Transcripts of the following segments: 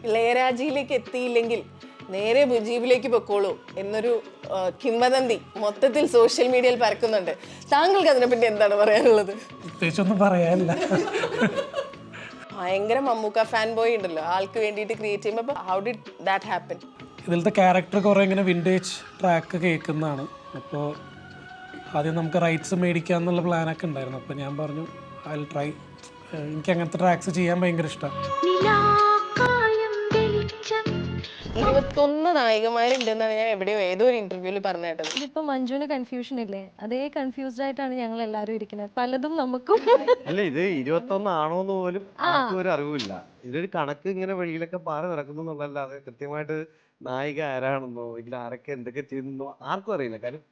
ഇളയരാജയിലേക്ക് എത്തിയില്ലെങ്കിൽ നേരെ മുജീബിലേക്ക് പൊക്കോളൂ എന്നൊരു കിംവദന്തി മൊത്തത്തിൽ സോഷ്യൽ മീഡിയയിൽ പരക്കുന്നുണ്ട്. താങ്കൾക്ക് അതിനെപ്പറ്റി എന്താണ് പറയാനുള്ളത്? പ്രത്യേകിച്ചൊന്നും പറയാനില്ല. ഭയങ്കര മമ്മൂക്ക ഫാൻ ബോയ് ഉണ്ടല്ലോ, ആൾക്ക് വേണ്ടിയിട്ട് ക്രിയേറ്റ് ചെയ്യുമ്പോൾ ഹൗ ഡിഡ് ദാറ്റ് ഹാപ്പൻ? ഇതിലത്തെ ക്യാരക്ടർ കുറേ ഇങ്ങനെ വിൻറ്റേജ് ട്രാക്ക് കേൾക്കുന്നതാണ്. അപ്പോൾ ആദ്യം നമുക്ക് റൈറ്റ്സ് മേടിക്കാമെന്നുള്ള പ്ലാനൊക്കെ ഉണ്ടായിരുന്നു. അപ്പോൾ ഞാൻ പറഞ്ഞു ഐ വിൽ ട്രൈ. എനിക്ക് അങ്ങനത്തെ ട്രാക്സ് ചെയ്യാൻ ഭയങ്കര ഇഷ്ടമാണ്. 21 നായികമാരുണ്ടെന്നാണ് ഞാൻ എവിടെയോ ഏതോ ഒരു ഇന്റർവ്യൂവിൽ പറഞ്ഞു കേട്ടത്. ഇതിപ്പോ മഞ്ജുവിന് കൺഫ്യൂഷൻ ഇല്ലേ? അതേ കൺഫ്യൂസ്ഡ് ആയിട്ടാണ് ഞങ്ങൾ എല്ലാവരും ഇരിക്കുന്നത്. പലതും നമുക്കും അല്ല, ഇത് 21 ആണോന്ന് പോലും ആർക്കും ഒരു അറിവില്ല. ഇതൊരു കണക്ക് ഇങ്ങനെ വഴിയിലൊക്കെ പാറി നടക്കുന്നു എന്നുള്ളതല്ലാതെ കൃത്യമായിട്ട് നായിക ആരാണെന്നോ ഇല്ല ആരൊക്കെ എന്തൊക്കെ ചെയ്യുന്നോ ആർക്കും അറിയില്ല. കാര്യം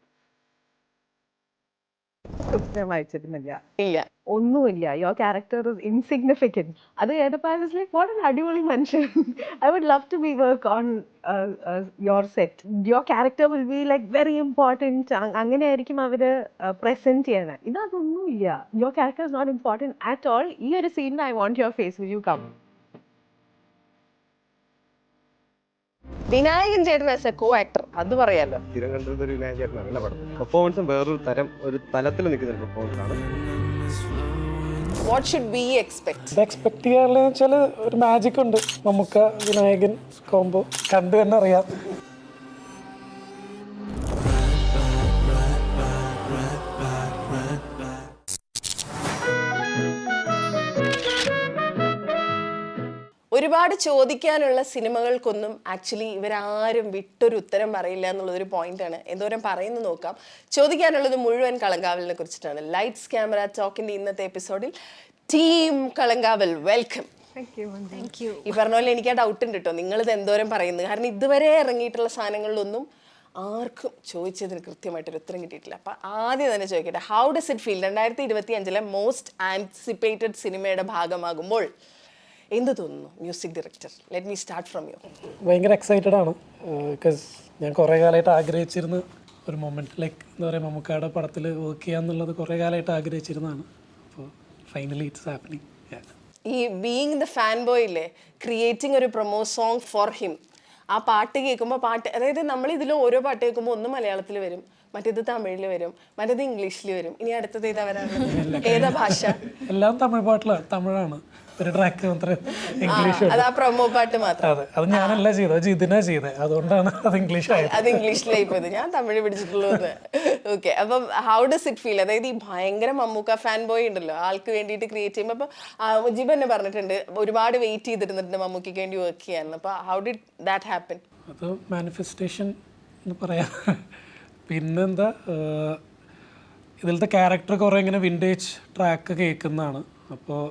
ഞാൻ വായിച്ചിരുന്നില്ല, ഇല്ല, ഒന്നുമില്ല. Your character is insignificant. അത് കേട്ടപ്പോൾ I was like what an അടിപൊളി മനുഷ്യൻ. I would love to be work on your set. Your character will be like very important. അങ്ങനെയായിരിക്കും അവർ പ്രസൻറ്റ് ചെയ്യണത്. ഇതൊന്നുമില്ല. Your character is not important at all. ഈ ഒരു സീനിൽ I want your face. Will you come? Vinayakan ചേട്ടൻ as A co actor അത് പറയാലോ. സ്ഥിരം കണ്ടിരുന്ന ഒരു വിനായകൻ നല്ല പടം. പെർഫോമൻസും വേറൊരു തരം ഒരു തലത്തിൽ നിൽക്കുന്ന ഒരു പെർഫോമൻസ് ആണ്. What should be expect? ഇത് എക്സ്പെക്ട് ചെയ്യാറുള്ളതെന്ന് വെച്ചാൽ ഒരു മാജിക് ഉണ്ട്. മമ്മൂക്ക വിനായകൻ കോംബോ കണ്ടു തന്നെ അറിയാം. ഒരുപാട് ചോദിക്കാനുള്ള സിനിമകൾക്കൊന്നും ആക്ച്വലി ഇവരാരും വിട്ടൊരു ഉത്തരം പറയില്ല എന്നുള്ളതൊരു പോയിന്റാണ്. എന്തോരം പറയുന്നു നോക്കാം. ചോദിക്കാനുള്ളത് മുഴുവൻ കളങ്കാവലിനെ കുറിച്ചിട്ടാണ്. ലൈറ്റ്സ് ക്യാമറ ടോക്കിന്റെ ഇന്നത്തെ എപ്പിസോഡിൽ ടീം കളങ്കാവൽ വെൽക്കം. ഈ പറഞ്ഞ പോലെ എനിക്ക് ആ ഡൗട്ട് ഉണ്ട് കേട്ടോ, നിങ്ങളിത് എന്തോരം പറയുന്നത്. കാരണം ഇതുവരെ ഇറങ്ങിയിട്ടുള്ള സാധനങ്ങളിലൊന്നും ആർക്കും ചോദിച്ചതിന് കൃത്യമായിട്ടൊരു ഉത്തരം കിട്ടിയിട്ടില്ല. അപ്പം ആദ്യം തന്നെ ചോദിക്കട്ടെ, how does it feel 2025 most anticipated സിനിമയുടെ ഭാഗമാകുമ്പോൾ എന്ത് തോന്നുന്നു? Music director, let me start from you. ഭയങ്കര എക്സൈറ്റഡ് ആണ്. ബിക്കോസ് ഞാൻ കുറേ കാലമായിട്ട് ആഗ്രഹിച്ചിരുന്ന ഒരു മൊമെൻറ്റ്, ലൈക്ക് എന്താ പറയുക, മമ്മൂക്കയുടെ പടത്തിൽ വർക്ക് ചെയ്യാന്നുള്ളത് കുറേ കാലമായിട്ട് ആഗ്രഹിച്ചിരുന്നതാണ്. അപ്പോൾ ഫൈനലി ഇറ്റ്സ് ഹാപ്പനിങ്. ഈ ബീയിങ് ദ ഫാൻ ബോയ് ഇല്ലേ, ക്രിയേറ്റിംഗ് ഒരു പ്രൊമോ സോങ് ഫോർ ഹിം. ആ പാട്ട് കേൾക്കുമ്പോൾ അതായത് നമ്മൾ ഇതിൽ ഓരോ പാട്ട് കേൾക്കുമ്പോൾ ഒന്ന് മലയാളത്തിൽ വരും, മറ്റേത് തമിഴിൽ വരും, മറ്റേത് ഇംഗ്ലീഷിൽ വരും. ഇനി അടുത്തത് ഏതാ വരാനുള്ളത്? ഏതാ ഭാഷ? എല്ലാം തമിഴ് പാട്ടിലാണ്. തമിഴാണ് ഒരു ട്രാക്ക് മാത്രമേ ഇംഗ്ലീഷ്. അത് ആ പ്രൊമോ പാട്ട് മാത്രം. അതെ, അത് ഞാനല്ല ചെയ്തത്, ജിതിനാ ചെയ്തത്. അതുകൊണ്ടാണ് അത് ഇംഗ്ലീഷ് ആയത്. അത് ഇംഗ്ലീഷിലായി പോയത്, ഞാൻ തമിഴ് പിടിച്ചിട്ടുള്ളൂ. ഓക്കെ, അപ്പം ഹൗ ഡസ് ഇറ്റ് ഫീൽ? അതായത് ഈ ഭയങ്കര മമ്മൂക്ക ഫാൻ ബോയ് ഉണ്ടല്ലോ, ആൾക്ക് വേണ്ടിയിട്ട് ക്രിയേറ്റ് ചെയ്യുമ്പോൾ. അപ്പോൾ മുജീബ് തന്നെ പറഞ്ഞിട്ടുണ്ട് ഒരുപാട് വെയിറ്റ് ചെയ്തിരുന്നിട്ടുണ്ട് മമ്മൂക്കയ്ക്ക് വേണ്ടി വർക്ക് ചെയ്യാൻ. അപ്പോൾ ഹൗ ഡിഡ് ദാറ്റ് ഹാപ്പൻ? അത് മാനിഫെസ്റ്റേഷൻ എന്ന് പറയാം. പിന്നെന്താ, ഇതിലത്തെ ക്യാരക്ടർ കുറേ ഇങ്ങനെ വിൻറ്റേജ് ട്രാക്ക് കേൾക്കുന്നതാണ്. അപ്പോൾ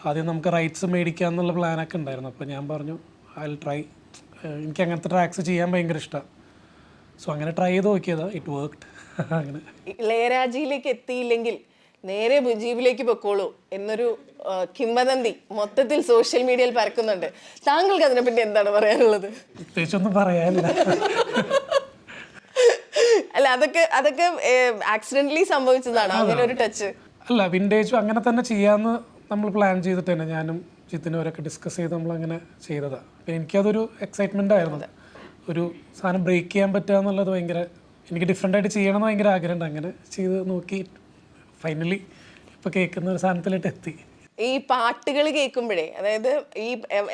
ആദ്യം നമുക്ക് റൈറ്റ്സ് മേടിക്കാമെന്നുള്ള പ്ലാനൊക്കെ ഉണ്ടായിരുന്നു. അപ്പോൾ ഞാൻ പറഞ്ഞു ഐ വിൽ ട്രൈ. എനിക്ക് അങ്ങനത്തെ ട്രാക്സ് ചെയ്യാൻ ഭയങ്കര ഇഷ്ടമാണ്. സോ അങ്ങനെ ട്രൈ ചെയ്ത് നോക്കിയതാണ്. It worked. അങ്ങനെ ഇളയരാജയിലേക്ക് എത്തിയില്ലെങ്കിൽ നേരെ മുജീബിലേക്ക് പൊക്കോളൂ എന്നൊരു കിംവദന്തി മൊത്തത്തിൽ സോഷ്യൽ മീഡിയയിൽ പരക്കുന്നുണ്ട്. താങ്കൾക്ക് അതിനെപ്പറ്റി എന്താണ് പറയാനുള്ളത്? പ്രത്യേകിച്ചൊന്നും പറയാനില്ല. അല്ല, അതൊക്കെ ആക്സിഡന്റലി സംഭവിച്ചതാണ് അങ്ങനെ ഒരു ടച്ച്? അല്ല, വിൻറ്റേജ് അങ്ങനെ തന്നെ ചെയ്യാമെന്ന് നമ്മൾ പ്ലാൻ ചെയ്തിട്ട് തന്നെ ഞാനും ജിത്തിനവരൊക്കെ ഡിസ്കസ് ചെയ്ത് നമ്മളങ്ങനെ ചെയ്തതാണ്. അപ്പം എനിക്കതൊരു എക്സൈറ്റ്മെൻ്റ് ആയിരുന്നു. ഒരു സാധനം ബ്രേക്ക് ചെയ്യാൻ പറ്റുക എന്നുള്ളത് ഭയങ്കര, എനിക്ക് ഡിഫറെൻ്റ് ആയിട്ട് ചെയ്യണമെന്ന് ഭയങ്കര ആഗ്രഹമുണ്ട്. അങ്ങനെ ചെയ്ത് നോക്കി ഫൈനലി ഇപ്പോൾ കേൾക്കുന്ന ഒരു സാധനത്തിലോട്ട് എത്തി. ഈ പാട്ടുകൾ കേൾക്കുമ്പോഴേ, അതായത് ഈ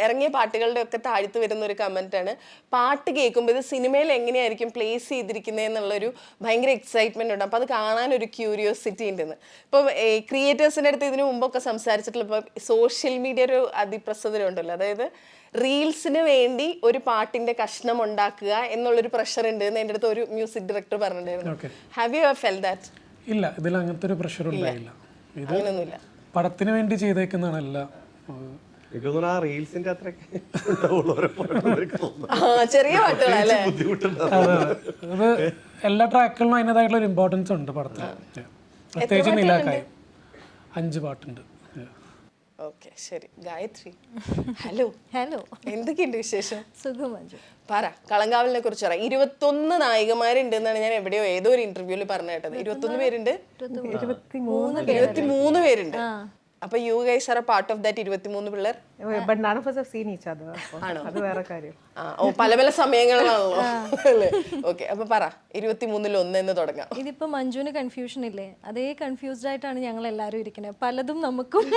ഇറങ്ങിയ പാട്ടുകളുടെ ഒക്കെ താഴ്ത്ത് വരുന്ന ഒരു കമൻറ്റാണ്, പാട്ട് കേൾക്കുമ്പോൾ ഇത് സിനിമയിൽ എങ്ങനെയായിരിക്കും പ്ലേസ് ചെയ്തിരിക്കുന്നത് എന്നുള്ളൊരു ഭയങ്കര എക്സൈറ്റ്മെൻ്റ് ഉണ്ട്. അപ്പോൾ അത് കാണാനൊരു ക്യൂരിയോസിറ്റി ഉണ്ടെന്ന്. ഇപ്പം ക്രിയേറ്റേഴ്സിൻ്റെ അടുത്ത് ഇതിനു മുമ്പൊക്കെ സംസാരിച്ചിട്ടുള്ള, ഇപ്പോൾ സോഷ്യൽ മീഡിയ ഒരു അതിപ്രസരം ഉണ്ടല്ലോ, അതായത് റീൽസിന് വേണ്ടി ഒരു പാട്ടിൻ്റെ കഷ്ണം ഉണ്ടാക്കുക എന്നുള്ളൊരു പ്രഷർ ഉണ്ട് എന്ന് എൻ്റെ അടുത്ത് ഒരു മ്യൂസിക് ഡയറക്ടർ പറഞ്ഞിട്ടുണ്ടായിരുന്നു. Have you felt that? ഇല്ല, ഇതിൽ അങ്ങനത്തെ ഒരു പ്രഷർ ഉണ്ടായില്ല. ഇത് അങ്ങനെയൊന്നുമില്ല, പടത്തിന് വേണ്ടി ചെയ്തേക്കുന്നതാണല്ല. ആ റീൽസിന്റെ അത്രയൊക്കെ ചെറിയ പാട്ടുകളല്ലേ? അത് എല്ലാ ട്രാക്കുകളിലും അതിൻ്റെതായിട്ടുള്ള ഒരു ഇമ്പോർട്ടൻസ് ഉണ്ട് പടത്തിൽ. പ്രത്യേകിച്ച് നിലാക്കായി 5 പാട്ടുണ്ട്. ഓക്കെ, ശരി. ഗായത്രി, ഹലോ. ഹലോ, എന്തൊക്കെയുണ്ട് വിശേഷം? സുഖം മഞ്ജു. പറ, കളങ്കാവലിനെ കുറിച്ച് പറ. 21 നായികമാരുണ്ടെന്നാണ് ഞാൻ എവിടെയോ ഏതോ ഒരു ഇന്റർവ്യൂവിൽ പറഞ്ഞു കേട്ടത്. 21 പേരുണ്ട്, 23 പേരുണ്ട്. അപ്പൊ you guys are A part of that 23 പിള്ളേർ. But none of us have seen each other. അത് വേറെ കാര്യം. ഓ പല പല സമയങ്ങളിലാണല്ലോ അല്ലേ? ഓക്കെ, അപ്പൊ പറ 23-ൽ 1 എന്ന് തുടങ്ങാം. ഇതിപ്പോ മഞ്ജുവിന് കൺഫ്യൂഷൻ ഇല്ലേ, അതേ കൺഫ്യൂസ്ഡ് ആയിട്ടാണ് ഞങ്ങൾ എല്ലാവരും ഇരിക്കുന്നത്. പലതും നമുക്കും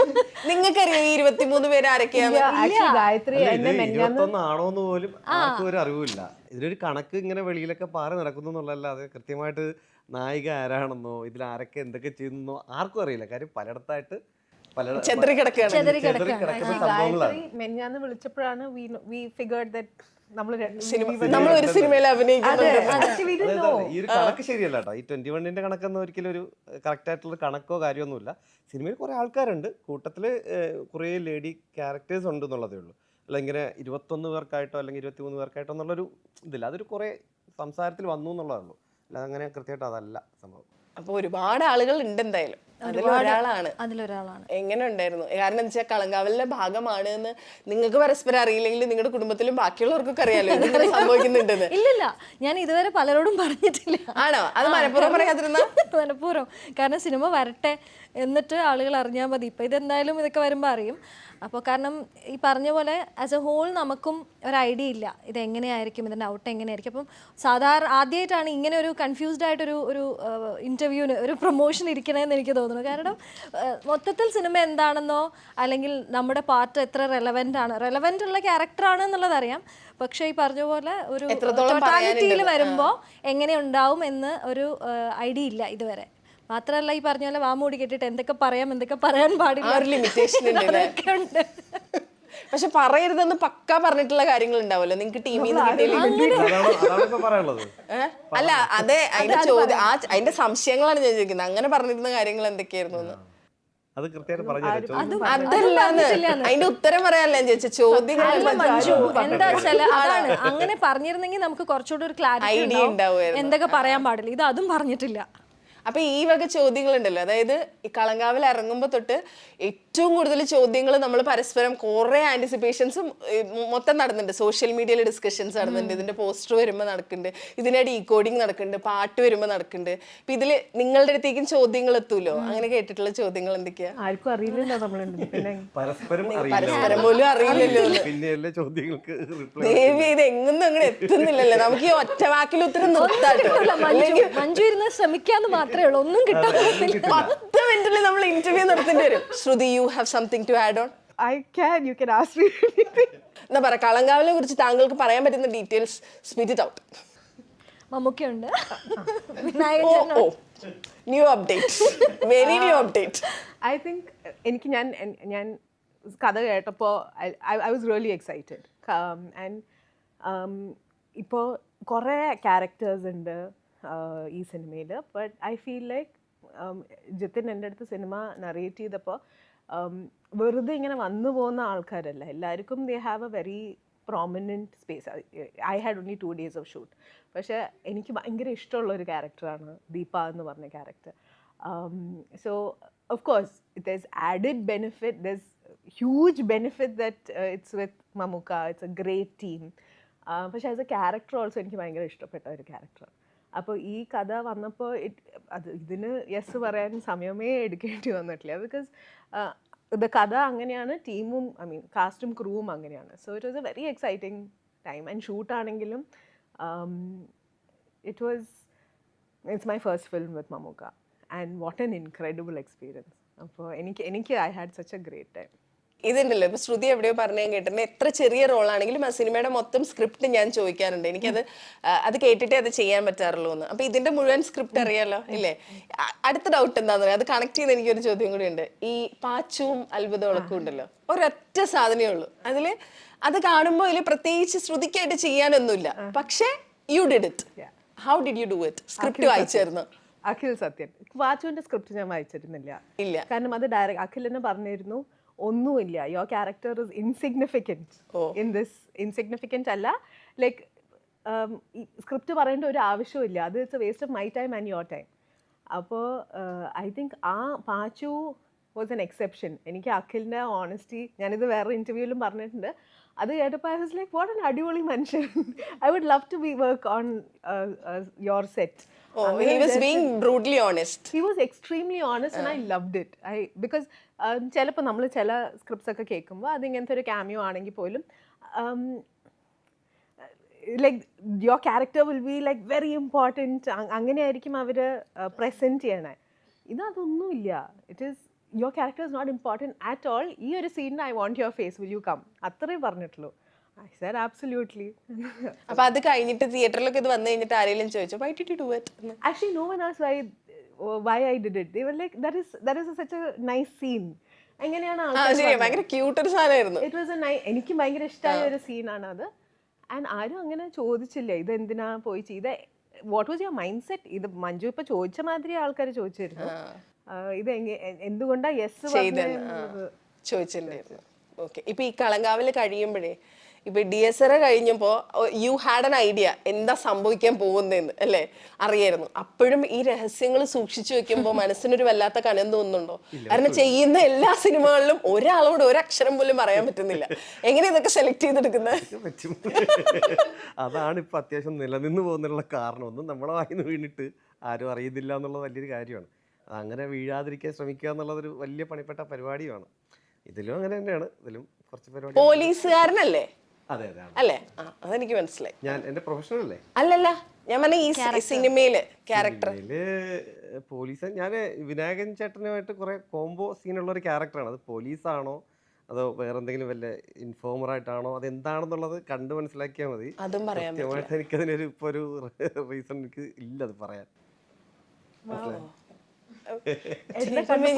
നിങ്ങൾക്കറിയാം ഈ 23 പേര് ആരൊക്കെയാണ്? Actually ഗായത്രി എന്നെ 21 ആണോന്ന് പോലും ആർക്കും ഒരു അറിവില്ല. ഇതിലൊരു കണക്ക് ഇങ്ങനെ വെളിയിലൊക്കെ പാറി നടക്കുന്നു എന്നുള്ളതല്ലാതെ കൃത്യമായിട്ട് നായിക ആരാണെന്നോ ഇതിൽ ആരൊക്കെ എന്തൊക്കെ ചെയ്യുന്നോ ആർക്കും അറിയില്ല. കാര്യം പലയിടത്തായിട്ട് ചെതറി കിടക്കുകയാണ്. കിടക്കുന്ന സംഭവങ്ങളാണ്. ഗായത്രി മെഞ്ഞാന്ന് വിളിച്ചപ്പോഴാണ് we figured that നമ്മൾ നമ്മൾ ഒരു സിനിമയിൽ അഭിനയിക്കുന്നുണ്ട്. ഈ ഒരു കണക്ക് ശരിയല്ല കേട്ടോ. ഈ 21-ന്റെ കണക്കെന്ന് ഒരിക്കലും ഒരു കറക്റ്റ് ആയിട്ടുള്ള കണക്കോ കാര്യമൊന്നുമില്ല. സിനിമയിൽ കുറെ ആൾക്കാരുണ്ട്, കൂട്ടത്തില് കുറെ ലേഡി ക്യാരക്ടേഴ്സ് ഉണ്ട് എന്നുള്ളതേ ഉള്ളൂ. അല്ല ഇങ്ങനെ 21 പേർക്കായിട്ടോ അല്ലെങ്കിൽ 23 പേർക്കായിട്ടോ എന്നുള്ളൊരു ഇതില്ല. അതൊരു കുറെ സംസാരത്തിൽ വന്നു എന്നുള്ളതേ ഉള്ളൂ. അല്ലാതെ അങ്ങനെ കൃത്യമായിട്ട് അതല്ല സംഭവം. അപ്പൊ ഒരുപാട് ആളുകൾ ഉണ്ട് എന്തായാലും. അതിലൊരാളാണ്. അതിലൊരാളാണ്. എങ്ങനെ ഉണ്ടായിരുന്നു? കാരണം എന്താ വെച്ചാൽ കളങ്കാവലിന്റെ ഭാഗമാണ് എന്ന് നിങ്ങൾക്ക് പരസ്പരം അറിയില്ലെങ്കിൽ നിങ്ങളുടെ കുടുംബത്തിലും ബാക്കിയുള്ളവർക്കൊക്കെ അറിയാലോ ഇങ്ങനെ സംഭവിക്കുന്നുണ്ടെന്ന്. ഇല്ലില്ല, ഞാൻ ഇതുവരെ പലരോടും പറഞ്ഞിട്ടില്ല. ആണോ? അത് മനഃപൂർവ്വം പറയാതിരുന്ന? മനഃപൂർവ്വം. കാരണം സിനിമ വരട്ടെ എന്നിട്ട് ആളുകൾ അറിഞ്ഞാൽ മതി. ഇപ്പം ഇതെന്തായാലും ഇതൊക്കെ വരുമ്പോൾ അറിയും. അപ്പോൾ കാരണം ഈ പറഞ്ഞ പോലെ ആസ് എ ഹോൾ നമുക്കും ഒരു ഐഡിയ ഇല്ല ഇതെങ്ങനെയായിരിക്കും, ഇതിൻ്റെ ഔട്ട് എങ്ങനെയായിരിക്കും. അപ്പം സാധാരണ ആദ്യമായിട്ടാണ് ഇങ്ങനെ ഒരു കൺഫ്യൂസ്ഡ് ആയിട്ടൊരു ഒരു ഇൻ്റർവ്യൂവിന് ഒരു പ്രൊമോഷൻ ഇരിക്കണമെന്ന് എനിക്ക് തോന്നുന്നു. കാരണം മൊത്തത്തിൽ സിനിമ എന്താണെന്നോ അല്ലെങ്കിൽ നമ്മുടെ പാർട്ട് എത്ര റെലവൻ്റ് ഉള്ള ക്യാരക്ടറാണ് എന്നുള്ളതറിയാം. പക്ഷേ ഈ പറഞ്ഞ പോലെ ഒരു ടോട്ടാലിറ്റിയിൽ വരുമ്പോൾ എങ്ങനെ ഉണ്ടാവും എന്ന് ഒരു ഐഡിയ ഇല്ല ഇതുവരെ. മാത്രമല്ല ഈ പറഞ്ഞ പോലെ വാമൂടി കേട്ടിട്ട് എന്തൊക്കെ പറയാൻ പാടില്ല, ഒരു ലിമിറ്റേഷൻ ഉണ്ട്. പക്ഷെ പറയരുതെന്ന് പക്ക പറഞ്ഞിട്ടുള്ള കാര്യങ്ങൾ ഉണ്ടാവുമല്ലോ നിങ്ങൾക്ക് ടീമിൽ നിന്ന് പറയാനുള്ളത്. അല്ല അതെ, അതിന്റെ ചോദ്യം അതിന്റെ സംശയങ്ങളാണ് ഞാൻ ചോദിക്കുന്നത്. അങ്ങനെ പറഞ്ഞിരുന്ന കാര്യങ്ങൾ എന്തൊക്കെയായിരുന്നു എന്ന് അത് കൃത്യമായിട്ട് പറഞ്ഞു. അതല്ല അതിന്റെ ഉത്തരം പറയാനല്ല ഞാൻ ചോദിച്ച ചോദ്യങ്ങൾ. എന്താ വെച്ചാൽ അതാണ്, അങ്ങനെ പറഞ്ഞിരുന്നെങ്കിൽ നമുക്ക് കുറച്ചുകൂടി ഒരു ക്ലാരിറ്റി ഉണ്ടാവും എന്തൊക്കെ പറയാൻ പാടില്ല. ഇത് അതും പറഞ്ഞിട്ടില്ല. അപ്പൊ ഈ വക ചോദ്യങ്ങളുണ്ടല്ലോ, അതായത് ഈ കളങ്കാവിൽ ഇറങ്ങുമ്പോൾ തൊട്ട് ഏറ്റവും കൂടുതൽ ചോദ്യങ്ങൾ നമ്മൾ പരസ്പരം കുറെ ആന്റിസിപ്പേഷൻസും മൊത്തം നടന്നുണ്ട്. സോഷ്യൽ മീഡിയയിൽ ഡിസ്കഷൻസ് നടന്നുണ്ട്, ഇതിന്റെ പോസ്റ്റർ വരുമ്പോൾ നടക്കുന്നുണ്ട്, ഇതിന്റെ ഡീകോഡിങ് നടക്കുന്നുണ്ട്, പാട്ട് വരുമ്പോൾ നടക്കുന്നുണ്ട്. അപ്പൊ ഇതില് നിങ്ങളുടെ അടുത്തേക്കും ചോദ്യങ്ങൾ എത്തൂലോ, അങ്ങനെ കേട്ടിട്ടുള്ള ചോദ്യങ്ങൾ എന്തൊക്കെയാ? ആർക്കും അറിയില്ലല്ലോ നമ്മൾ പരസ്പരം പോലും അറിയില്ലല്ലോ. പിന്നെ ചോദ്യങ്ങൾക്ക് ദേവി ഇത് എങ്ങൊന്നും അങ്ങനെ എത്തുന്നില്ലല്ലോ. നമുക്ക് ഈ ഒറ്റ വാക്കിൽ ഉത്തരം നിർത്താട്ടോ. മഞ്ജു ഇരുന്ന് ശ്രമിക്കാന്ന് മാത്രമേ ഉള്ളൂ, ഒന്നും കിട്ടാൻ 10 മിനിറ്റിൽ നമ്മൾ ഇന്റർവ്യൂ നടത്തേണ്ടി വരും. Shruti, you have something to add on? you can ask me anything. എന്നാ പറ, കളങ്കാവിനെ കുറിച്ച് താങ്കൾക്ക് പറയാൻ പറ്റുന്ന ഡീറ്റെയിൽസ് സ്പീഡ് ഇറ്റ് ഔട്ട്. മമ്മൂക്കയുണ്ട്, new update, very new update. I think എനിക്ക് ഞാൻ കഥ കേട്ടപ്പോൾ I was really excited. And ഇപ്പോൾ കുറേ ക്യാരക്ടേഴ്സ് ഉണ്ട് ഈ സിനിമയിൽ. But I feel like Jithin എൻ്റെ അടുത്ത് സിനിമ നറേറ്റ് ചെയ്തപ്പോൾ വെറുതെ ഇങ്ങനെ വന്നു പോകുന്ന ആൾക്കാരല്ല, എല്ലാവർക്കും they have A very prominent space. I had only 2 days of shoot. പക്ഷേ എനിക്ക് ഭയങ്കര ഇഷ്ടമുള്ള ഒരു ക്യാരക്ടറാണ് ദീപ എന്ന് പറഞ്ഞ character. So of course there's added benefit, there's huge benefit that it's with Mamuka, it's a great team. പക്ഷേ ആസ് എ ക്യാരക്ടർ ഓൾസോ എനിക്ക് ഭയങ്കര ഇഷ്ടപ്പെട്ട ഒരു ക്യാരക്ടറാണ്. അപ്പോൾ ഈ കഥ വന്നപ്പോൾ ഇതിന് യെസ് പറയാൻ സമയമേ എടുക്കേണ്ടി വന്നിട്ടില്ല. ബിക്കോസ് കഥ അങ്ങനെയാണ്, ടീമും കാസ്റ്റും ക്രൂവും അങ്ങനെയാണ്. So it was a very exciting time. And ഷൂട്ടാണെങ്കിലും it's my first film with Mammukka and what an incredible experience. അപ്പോൾ എനിക്ക് I had such a great time. ഇതുണ്ടല്ലോ ഇപ്പൊ ശ്രുതി എവിടെയോ പറഞ്ഞു ഞാൻ കേട്ടിട്ടുണ്ട്, എത്ര ചെറിയ റോളാണെങ്കിലും ആ സിനിമയുടെ മൊത്തം സ്ക്രിപ്റ്റ് ഞാൻ ചോദിക്കാറുണ്ട്. എനിക്കത് അത് കേട്ടിട്ടേ അത് ചെയ്യാൻ പറ്റാറുള്ളൂ എന്ന്. അപ്പൊ ഇതിന്റെ മുഴുവൻ സ്ക്രിപ്റ്റ് അറിയാലോ ഇല്ലേ? അടുത്ത ഡൗട്ട് എന്താന്ന് പറയാം, അത് കണക്ട് ചെയ്ത് എനിക്കൊരു ചോദ്യം കൂടി ഉണ്ട്. ഈ പാച്ചുവും അത്ഭുതങ്ങളൊക്കെ ഉണ്ടല്ലോ, ഒരൊറ്റ സാധനമേ ഉള്ളൂ അതില്. അത് കാണുമ്പോൾ ഇതിൽ പ്രത്യേകിച്ച് ശ്രുതിക്കായിട്ട് ചെയ്യാനൊന്നുമില്ല, പക്ഷേ you did it. How did you do it? Script വായിച്ചായിരുന്നു? അഖിൽ സത്യൻ, പാച്ചുവിന്റെ സ്ക്രിപ്റ്റ് ഞാൻ വായിച്ചിരുന്നില്ല. ഇല്ല, കാരണം അത് ഡയറക്റ്റ് അഖിൽ തന്നെ പറഞ്ഞിരുന്നു, ഒന്നുമില്ല, your character is insignificant in this. Insignificant അല്ല, ലൈക്ക് സ്ക്രിപ്റ്റ് പറയേണ്ട ഒരു ആവശ്യമില്ല, അത് it's A waste of my time and your time. അപ്പോൾ ഐ തിങ്ക് ആ പാച്ചു വാസ് എൻ എക്സെപ്ഷൻ. എനിക്ക് അഖിലിൻ്റെ ഓണസ്റ്റി, ഞാനിത് വേറെ ഇൻ്റർവ്യൂവിലും പറഞ്ഞിട്ടുണ്ട്, അത് കേട്ടപ്പോൾ I was like, what an അടിപൊളി മനുഷ്യൻ. I would love to work on your set. Oh, he was being brutally honest. He was extremely honest and I loved it. Because ചിലപ്പോൾ നമ്മൾ ചില സ്ക്രിപ്റ്റ്സ് ഒക്കെ കേൾക്കുമ്പോൾ അതിങ്ങനത്തെ ഒരു ക്യാമിയോ ആണെങ്കിൽ പോലും like your character will be like very important, അങ്ങനെയായിരിക്കും അവർ പ്രസൻറ്റ് ചെയ്യണേ. ഇതൊന്നുമില്ല. It is your character is not important at all. ഈ ഒരു സീനിന് I want your face, will you come, അത്രേ പറഞ്ഞിട്ടുള്ളൂ. I said absolutely. അപ്പൊ അത് കഴിഞ്ഞിട്ട് തിയേറ്ററിലൊക്കെ ഇത് വന്നു കഴിഞ്ഞിട്ട് ആരെങ്കിലും ചോദിച്ചു why did you do it? Actually no one asked why I did it. They were like, that is such a nice scene. എങ്ങനെയാണ് ഭയങ്കര ക്യൂട്ട് ഒരു സാധനമായിരുന്നു. ഇറ്റ് വാസ് എനിക്ക് ഭയങ്കര ഇഷ്ടമായ ഒരു സീനാണ് അത്. ആൻഡ് ആരും അങ്ങനെ ചോദിച്ചില്ല ഇത് എന്തിനാ പോയി ചെയ്ത, what was your mind set. ഇത് മഞ്ജു ഇപ്പൊ ചോദിച്ച മാതിരി ആൾക്കാർ ചോദിച്ചിരുന്നു ഇത് എന്തുകൊണ്ടാ യെസ് ചോദിച്ചിട്ടുണ്ടായിരുന്നു. ഓക്കെ, ഇപ്പൊ ഈ കളങ്കാവിൽ കഴിയുമ്പോഴേ ഇപ്പൊ DSR കഴിഞ്ഞപ്പോ യു ഹാഡ് എൻ ഐഡിയ എന്താ സംഭവിക്കാൻ പോകുന്നതെന്ന് അല്ലേ, അറിയായിരുന്നു. അപ്പോഴും ഈ രഹസ്യങ്ങൾ സൂക്ഷിച്ചു വെക്കുമ്പോ മനസ്സിനൊരു വല്ലാത്ത കനം തോന്നുന്നുണ്ടോ? കാരണം ചെയ്യുന്ന എല്ലാ സിനിമകളിലും ഒരാളോട് ഒരക്ഷരം പോലും പറയാൻ പറ്റുന്നില്ല. എങ്ങനെ ഇതൊക്കെ സെലക്ട് ചെയ്തെടുക്കുന്നത്? അതാണ് ഇപ്പൊ അത്യാവശ്യം നിലനിന്ന് പോകുന്നുള്ള കാരണം. ഒന്നും നമ്മളെ വായിന്ന് വീണിട്ട് ആരും അറിയുന്നില്ല എന്നുള്ളത് വലിയൊരു കാര്യമാണ്. അങ്ങനെ വീഴാതിരിക്കാൻ ശ്രമിക്കുക എന്നുള്ളതൊരു വലിയ പണിപ്പെട്ട പരിപാടിയാണ്. ഇതിലും അങ്ങനെ തന്നെയാണ്. ഇതിലും കുറച്ച് പരിപാടി. പോലീസുകാരനല്ലേ? അതെ അതെ അല്ലേ? അതെനിക്ക് മനസ്സിലായി. ഞാൻ എന്റെ പ്രൊഫഷണൽ അല്ലേ? അല്ലല്ല, ഞാൻ പറഞ്ഞ ഈ സിനിമയില് ക്യാരക്ടർ പോലീസ്. ഞാൻ വിനായകൻ ചേട്ടനുമായിട്ട് കുറെ കോംബോ സീനുള്ള ഒരു ക്യാരക്ടറാണ്. അത് പോലീസാണോ അതോ വേറെ എന്തെങ്കിലും വല്ല ഇൻഫോമർ ആയിട്ടാണോ അതെന്താണെന്നുള്ളത് കണ്ടു മനസ്സിലാക്കിയാൽ മതി. അതും പറയാൻ കൃത്യമായിട്ട് എനിക്കതിനൊരു ഇപ്പൊ ഒരു റീസൺ എനിക്ക് ഇല്ല അത് പറയാൻ.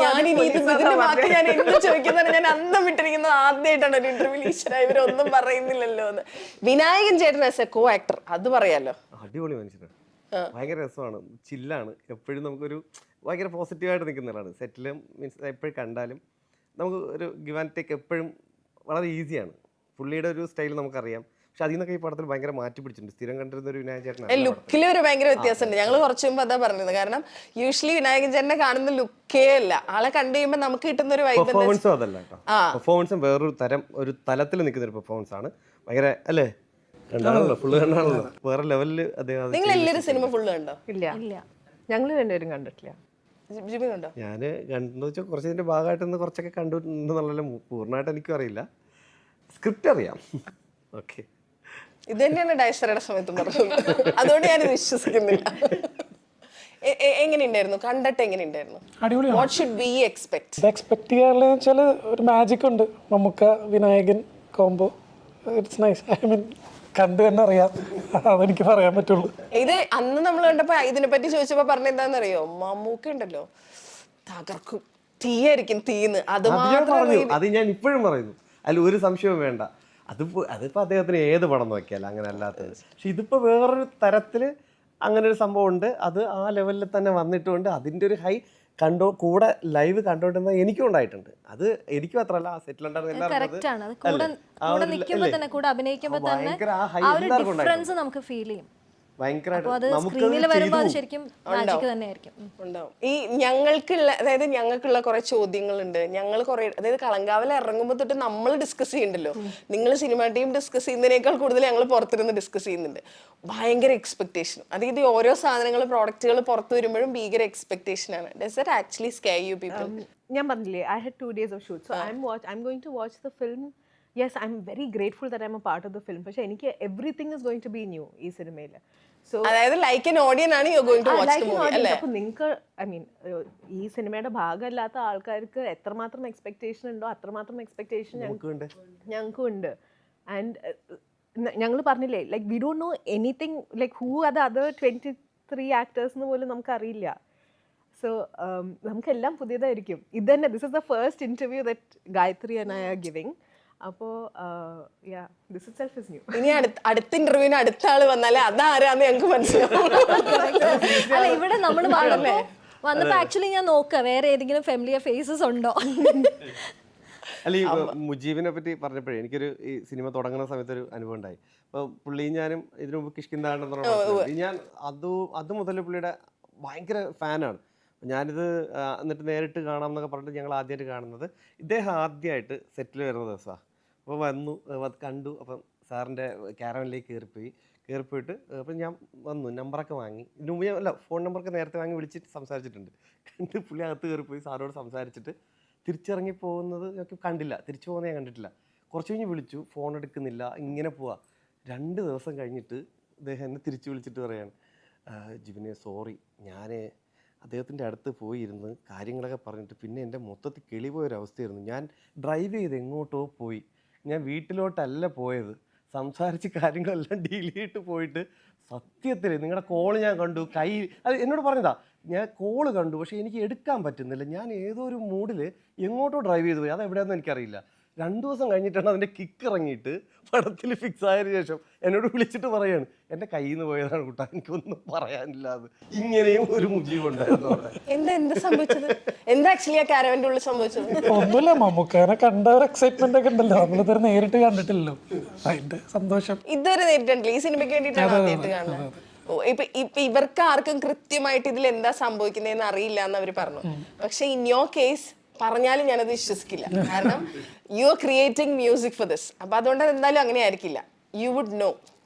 ഞാൻ എന്ത് ചോദിക്കുന്നത്, ഞാൻ അന്തം വിട്ടിരിക്കുന്നത് ആദ്യമായിട്ടാണ് ഒരു ഇന്റർവ്യൂ. ഈശ്വര, ഇവരൊന്നും പറയുന്നില്ലല്ലോ എന്ന്. വിനായകൻ ചേട്ടൻ ആസ് എ കോ ആക്ടർ അത് പറയാലോ. അടിപൊളി മനുഷ്യനാണ്, ഭയങ്കര രസമാണ്, ചില്ലാണ്. എപ്പോഴും നമുക്കൊരു ഭയങ്കര പോസിറ്റീവായിട്ട് നിൽക്കുന്നതാണ്. സെറ്റിലും മീൻസ് എപ്പോഴും കണ്ടാലും നമുക്ക് ഒരു ഗിവ് ആൻഡ് ടേക്ക് എപ്പോഴും വളരെ ഈസിയാണ്. പുള്ളിയുടെ ഒരു സ്റ്റൈൽ നമുക്കറിയാം. പക്ഷെ അതിൽ നിന്നൊക്കെ ഈ പടത്തിൽ ഭയങ്കര മാറ്റി പിടിച്ചിട്ടുണ്ട്. സ്ഥിരം കണ്ടിരുന്ന ഒരു വിനായകൻ ചേട്ടനാണ്. ലുക്കിൽ ഒരു ഭയങ്കര വ്യത്യാസമുണ്ട്. ഞങ്ങൾ കുറച്ച് മുമ്പ് അതാ പറഞ്ഞത്. കാരണം യൂഷ്വലി വിനായകൻ ചേട്ടനെ കാണുന്ന ലുക്കേ അല്ല, ആളെ കണ്ടു കഴിയുമ്പോൾ നമുക്ക് കിട്ടുന്ന ഒരു വൈബ്. പെർഫോമൻസും അതല്ല കേട്ടോ. പെർഫോമൻസും വേറൊരു തരം ഒരു തലത്തിൽ നിൽക്കുന്ന ഒരു പെർഫോമൻസ് ആണ്. ഭയങ്കര അല്ലേ, കണ്ടാണല്ലോ, ഫുള്ള് കണ്ടാണല്ലോ, വേറെ ലെവലില് അദ്ദേഹം. നിങ്ങൾ എല്ലാവരും സിനിമ ഫുള്ള് കണ്ടോ? ഇല്ല, ഞങ്ങൾ രണ്ടുപേരും കണ്ടിട്ടില്ല. ജിബി കണ്ടോ? ഞാൻ കണ്ടെന്ന് വെച്ചാൽ കുറച്ചതിന്റെ ഭാഗമായിട്ടൊന്ന് കുറച്ചൊക്കെ കണ്ടിട്ടുണ്ടെന്നുള്ള പൂർണ്ണമായിട്ട് എനിക്കും അറിയില്ല. സ്ക്രിപ്റ്റ് അറിയാം. ഓക്കെ, ഇത് തന്നെയാണ് ഡയസറയുടെ സമയത്തും പറഞ്ഞത്. അതുകൊണ്ട് ഞാൻ വിശ്വസിക്കുന്നില്ല. എങ്ങനെയുണ്ടായിരുന്നു കണ്ടിട്ട്? എങ്ങനെയുണ്ടായിരുന്നു? അടിപൊളിയാണ്. What should we expect? ഇത് എക്സ്പെക്ട് ചെയ്യാറുള്ളതെന്ന് വെച്ചാൽ ഒരു മാജിക് ഉണ്ട്. Mammukka Vinayakan combo. It's nice. I mean കണ്ടു തന്നെ അറിയാം, അതെനിക്ക് പറയാൻ പറ്റുള്ളൂ. ഇത് അന്ന് നമ്മൾ കണ്ടപ്പോ ഇതിനെ പറ്റി ചോദിച്ചപ്പോ പറഞ്ഞ എന്താണെന്നറിയോ, മമ്മൂക്ക ഉണ്ടല്ലോ തകർക്കും, തീയായിരിക്കും തീന്ന്. അത് അത് ഞാൻ ഇപ്പോഴും പറയുന്നു, അതിൽ ഒരു സംശയവും വേണ്ട. അതിപ്പോൾ അദ്ദേഹത്തിന് ഏത് പടം നോക്കിയാലും അങ്ങനെ അല്ലാത്തത്. പക്ഷെ ഇതിപ്പോൾ വേറൊരു തരത്തിൽ അങ്ങനെ ഒരു സംഭവം ഉണ്ട്. അത് ആ ലെവലിൽ തന്നെ വന്നിട്ടുണ്ട്. അതിൻ്റെ ഒരു ഹൈ കൂടെ ലൈവ് കണ്ടോണ്ടിരുന്ന എനിക്കും ഉണ്ടായിട്ടുണ്ട്. അത് എനിക്ക് മാത്രമല്ല, ആ സെറ്റിലുണ്ടായിരുന്ന ഭയങ്കരമായിട്ട് ഉണ്ടാവും. ഈ ഞങ്ങൾക്കുള്ള, അതായത് ഞങ്ങൾക്കുള്ള കുറെ ചോദ്യങ്ങളുണ്ട്. ഞങ്ങൾ കുറെ, അതായത് കളങ്കാവിൽ ഇറങ്ങുമ്പോൾ തൊട്ട് നമ്മൾ ഡിസ്കസ് ചെയ്യുന്നുണ്ടല്ലോ. നിങ്ങൾ സിനിമ ടീം ഡിസ്കസ് ചെയ്യുന്നതിനേക്കാൾ കൂടുതൽ ഞങ്ങൾ പുറത്തിരുന്ന് ഡിസ്കസ് ചെയ്യുന്നുണ്ട്. ഭയങ്കര എക്സ്പെക്ടേഷൻ. അതായത് ഓരോ സാധനങ്ങൾ, പ്രോഡക്റ്റുകൾ പുറത്തു വരുമ്പോഴും ഭീകര എക്സ്പെക്ടേഷൻ ആണ്. Does that actually scare you people? ഞാൻ പറഞ്ഞില്ലേ, I had 2 days of shoot, so I'm going to watch the film. Yes, I'm very grateful that I'm a part of the film. പക്ഷെ എനിക്ക് everything is going to be new ഈ സിനിമയിൽ. So അതായത് like an audience ആണ് you going to watch the movie അല്ലേ? അപ്പോൾ നിങ്ങൾക്ക് I mean ഈ സിനിമയുടെ ഭാഗമല്ലാത്ത ആൾക്കാർക്ക് എത്രമാത്രം എക്സ്പെക്ടേഷൻ ഉണ്ടോ അത്രമാത്രം എക്സ്പെക്ടേഷൻ ഞങ്ങൾക്കും ഉണ്ട്. ആൻഡ് ഞങ്ങൾ പറഞ്ഞില്ലേ, like we don't know anything, like who are the other 23 actors എന്ന് പോലും നമുക്കറിയില്ല. സോ നമുക്കെല്ലാം പുതിയതായിരിക്കും. ഇത് തന്നെ, this is the first interview that Gayathri and I are giving. അപ്പോൾ ദിസ് ഇറ്റ്സെൽഫ് ഈസ് ന്യൂ. ഇനി അടുത്ത ഇന്റർവ്യൂവിന് അടുത്ത ആള് വന്നാലേ അതാരാന്ന് ഞങ്ങൾക്ക് മനസ്സിലാവും. അല്ല, ഇവിടെ നമ്മൾ വന്നപ്പോ ആക്ച്വലി ഞാൻ നോക്കുക വേറെ ഏതെങ്കിലും ഫെമിലിയർ ഫേസസ് ഉണ്ടോ. അല്ല, ഈ മുജീബിനെ പറ്റി പറഞ്ഞപ്പോഴേ എനിക്കൊരു ഈ സിനിമ തുടങ്ങുന്ന സമയത്ത് ഒരു അനുഭവം ഉണ്ടായി. അപ്പോൾ പുള്ളിയും ഞാനും ഇതിനു മുമ്പ് കിഷ്കിന്താണെന്ന് ഞാൻ അത് മുതൽ പുള്ളിയുടെ ഭയങ്കര ഫാനാണ്. ഞാനിത് എന്നിട്ട് നേരിട്ട് കാണാം എന്നൊക്കെ പറഞ്ഞിട്ട് ഞങ്ങൾ ആദ്യമായിട്ട് കാണുന്നത് ഇദ്ദേഹം ആദ്യമായിട്ട് സെറ്റിൽ വരുന്ന ദിവസമാണ്. അപ്പോൾ വന്നു അത് കണ്ടു. അപ്പം സാറിൻ്റെ ക്യാരവനിലേക്ക് കയറിപ്പോയിട്ട് അപ്പം ഞാൻ വന്നു, നമ്പറൊക്കെ വാങ്ങി. ഇതിന് മുമ്പ് ഞാൻ ഫോൺ നമ്പറൊക്കെ നേരത്തെ വാങ്ങി വിളിച്ചിട്ട് സംസാരിച്ചിട്ടുണ്ട്. കണ്ട് പുള്ളി അകത്ത് കയറിപ്പോയി സാറോട് സംസാരിച്ചിട്ട് തിരിച്ചിറങ്ങി പോകുന്നത് ഞങ്ങൾക്ക് കണ്ടില്ല, തിരിച്ചു പോകുന്നത് ഞാൻ കണ്ടിട്ടില്ല. കുറച്ച് കഴിഞ്ഞ് വിളിച്ചു, ഫോൺ എടുക്കുന്നില്ല, ഇങ്ങനെ പോവാ. 2 ദിവസം കഴിഞ്ഞിട്ട് അദ്ദേഹം എന്നെ തിരിച്ചു വിളിച്ചിട്ട് പറയാണ്, ജിബിനെ സോറി, ഞാൻ അദ്ദേഹത്തിൻ്റെ അടുത്ത് പോയിരുന്ന് കാര്യങ്ങളൊക്കെ പറഞ്ഞിട്ട് പിന്നെ എൻ്റെ മൊത്തത്തിൽ കിളി പോയൊരവസ്ഥയായിരുന്നു. ഞാൻ ഡ്രൈവ് ചെയ്ത് എങ്ങോട്ടോ പോയി, ഞാൻ വീട്ടിലോട്ടല്ല പോയത്, സംസാരിച്ച് കാര്യങ്ങളെല്ലാം ഡീൽ ചെയ്തിട്ട് പോയിട്ട് സത്യത്തിൽ നിങ്ങളുടെ കോള് ഞാൻ കണ്ടു, അത് എന്നോട് പറഞ്ഞതാ, ഞാൻ കോള് കണ്ടു പക്ഷേ എനിക്ക് എടുക്കാൻ പറ്റുന്നില്ല, ഞാൻ ഏതോ ഒരു മൂഡിൽ എങ്ങോട്ടോ ഡ്രൈവ് ചെയ്ത് പോയി, അതെവിടെയാണെന്ന് എനിക്കറിയില്ല. 2 ദിവസം കഴിഞ്ഞിട്ടാണ് അതിൻ്റെ കിക്ക് ഇറങ്ങിയിട്ട് പടത്തിൽ ഫിക്സ് ആയതിനു ശേഷം എന്നോട് വിളിച്ചിട്ട് പറയാണ്, എൻ്റെ കയ്യിൽ നിന്ന് പോയതാണ് കൂട്ടാ, എനിക്കൊന്നും പറയാനില്ല. അത് ഇങ്ങനെയും ഒരു മുജീബുണ്ടായിരുന്നു അവിടെ. എന്ത് സംഭവിച്ചത്? എന്താ ആക്ച്വലി ആ കാരവന്റെ ഉള്ളിൽ സംഭവിച്ചത്? ഒന്നുമില്ല, മമ്മൂക്കാനെ കണ്ട ഒരു എക്സൈറ്റ്മെന്റ് ഒക്കെ ഉണ്ടല്ലോ, നമ്മളിതുവരെ നേരിട്ട് കണ്ടിട്ടില്ലല്ലോ, അതിന്റെ സന്തോഷം. ഇതുവരെ നേരിട്ടുണ്ടല്ലോ, ഈ സിനിമയ്ക്ക് വേണ്ടിയിട്ടാണ് ആദ്യമായിട്ട് കാണുന്നത്. ഇപ്പൊ ഇവർക്ക് ആർക്കും കൃത്യമായിട്ട് ഇതിൽ എന്താ സംഭവിക്കുന്നതെന്ന് അറിയില്ല എന്ന് അവർ പറഞ്ഞു. പക്ഷെ ഇൻ യോർ കേസ് പറഞ്ഞാലും ഞാനത് വിശ്വസിക്കില്ല. കാരണം you are creating music for this. അപ്പൊ അതുകൊണ്ട് അത് എന്തായാലും അങ്ങനെ ആയിരിക്കില്ല. You would know.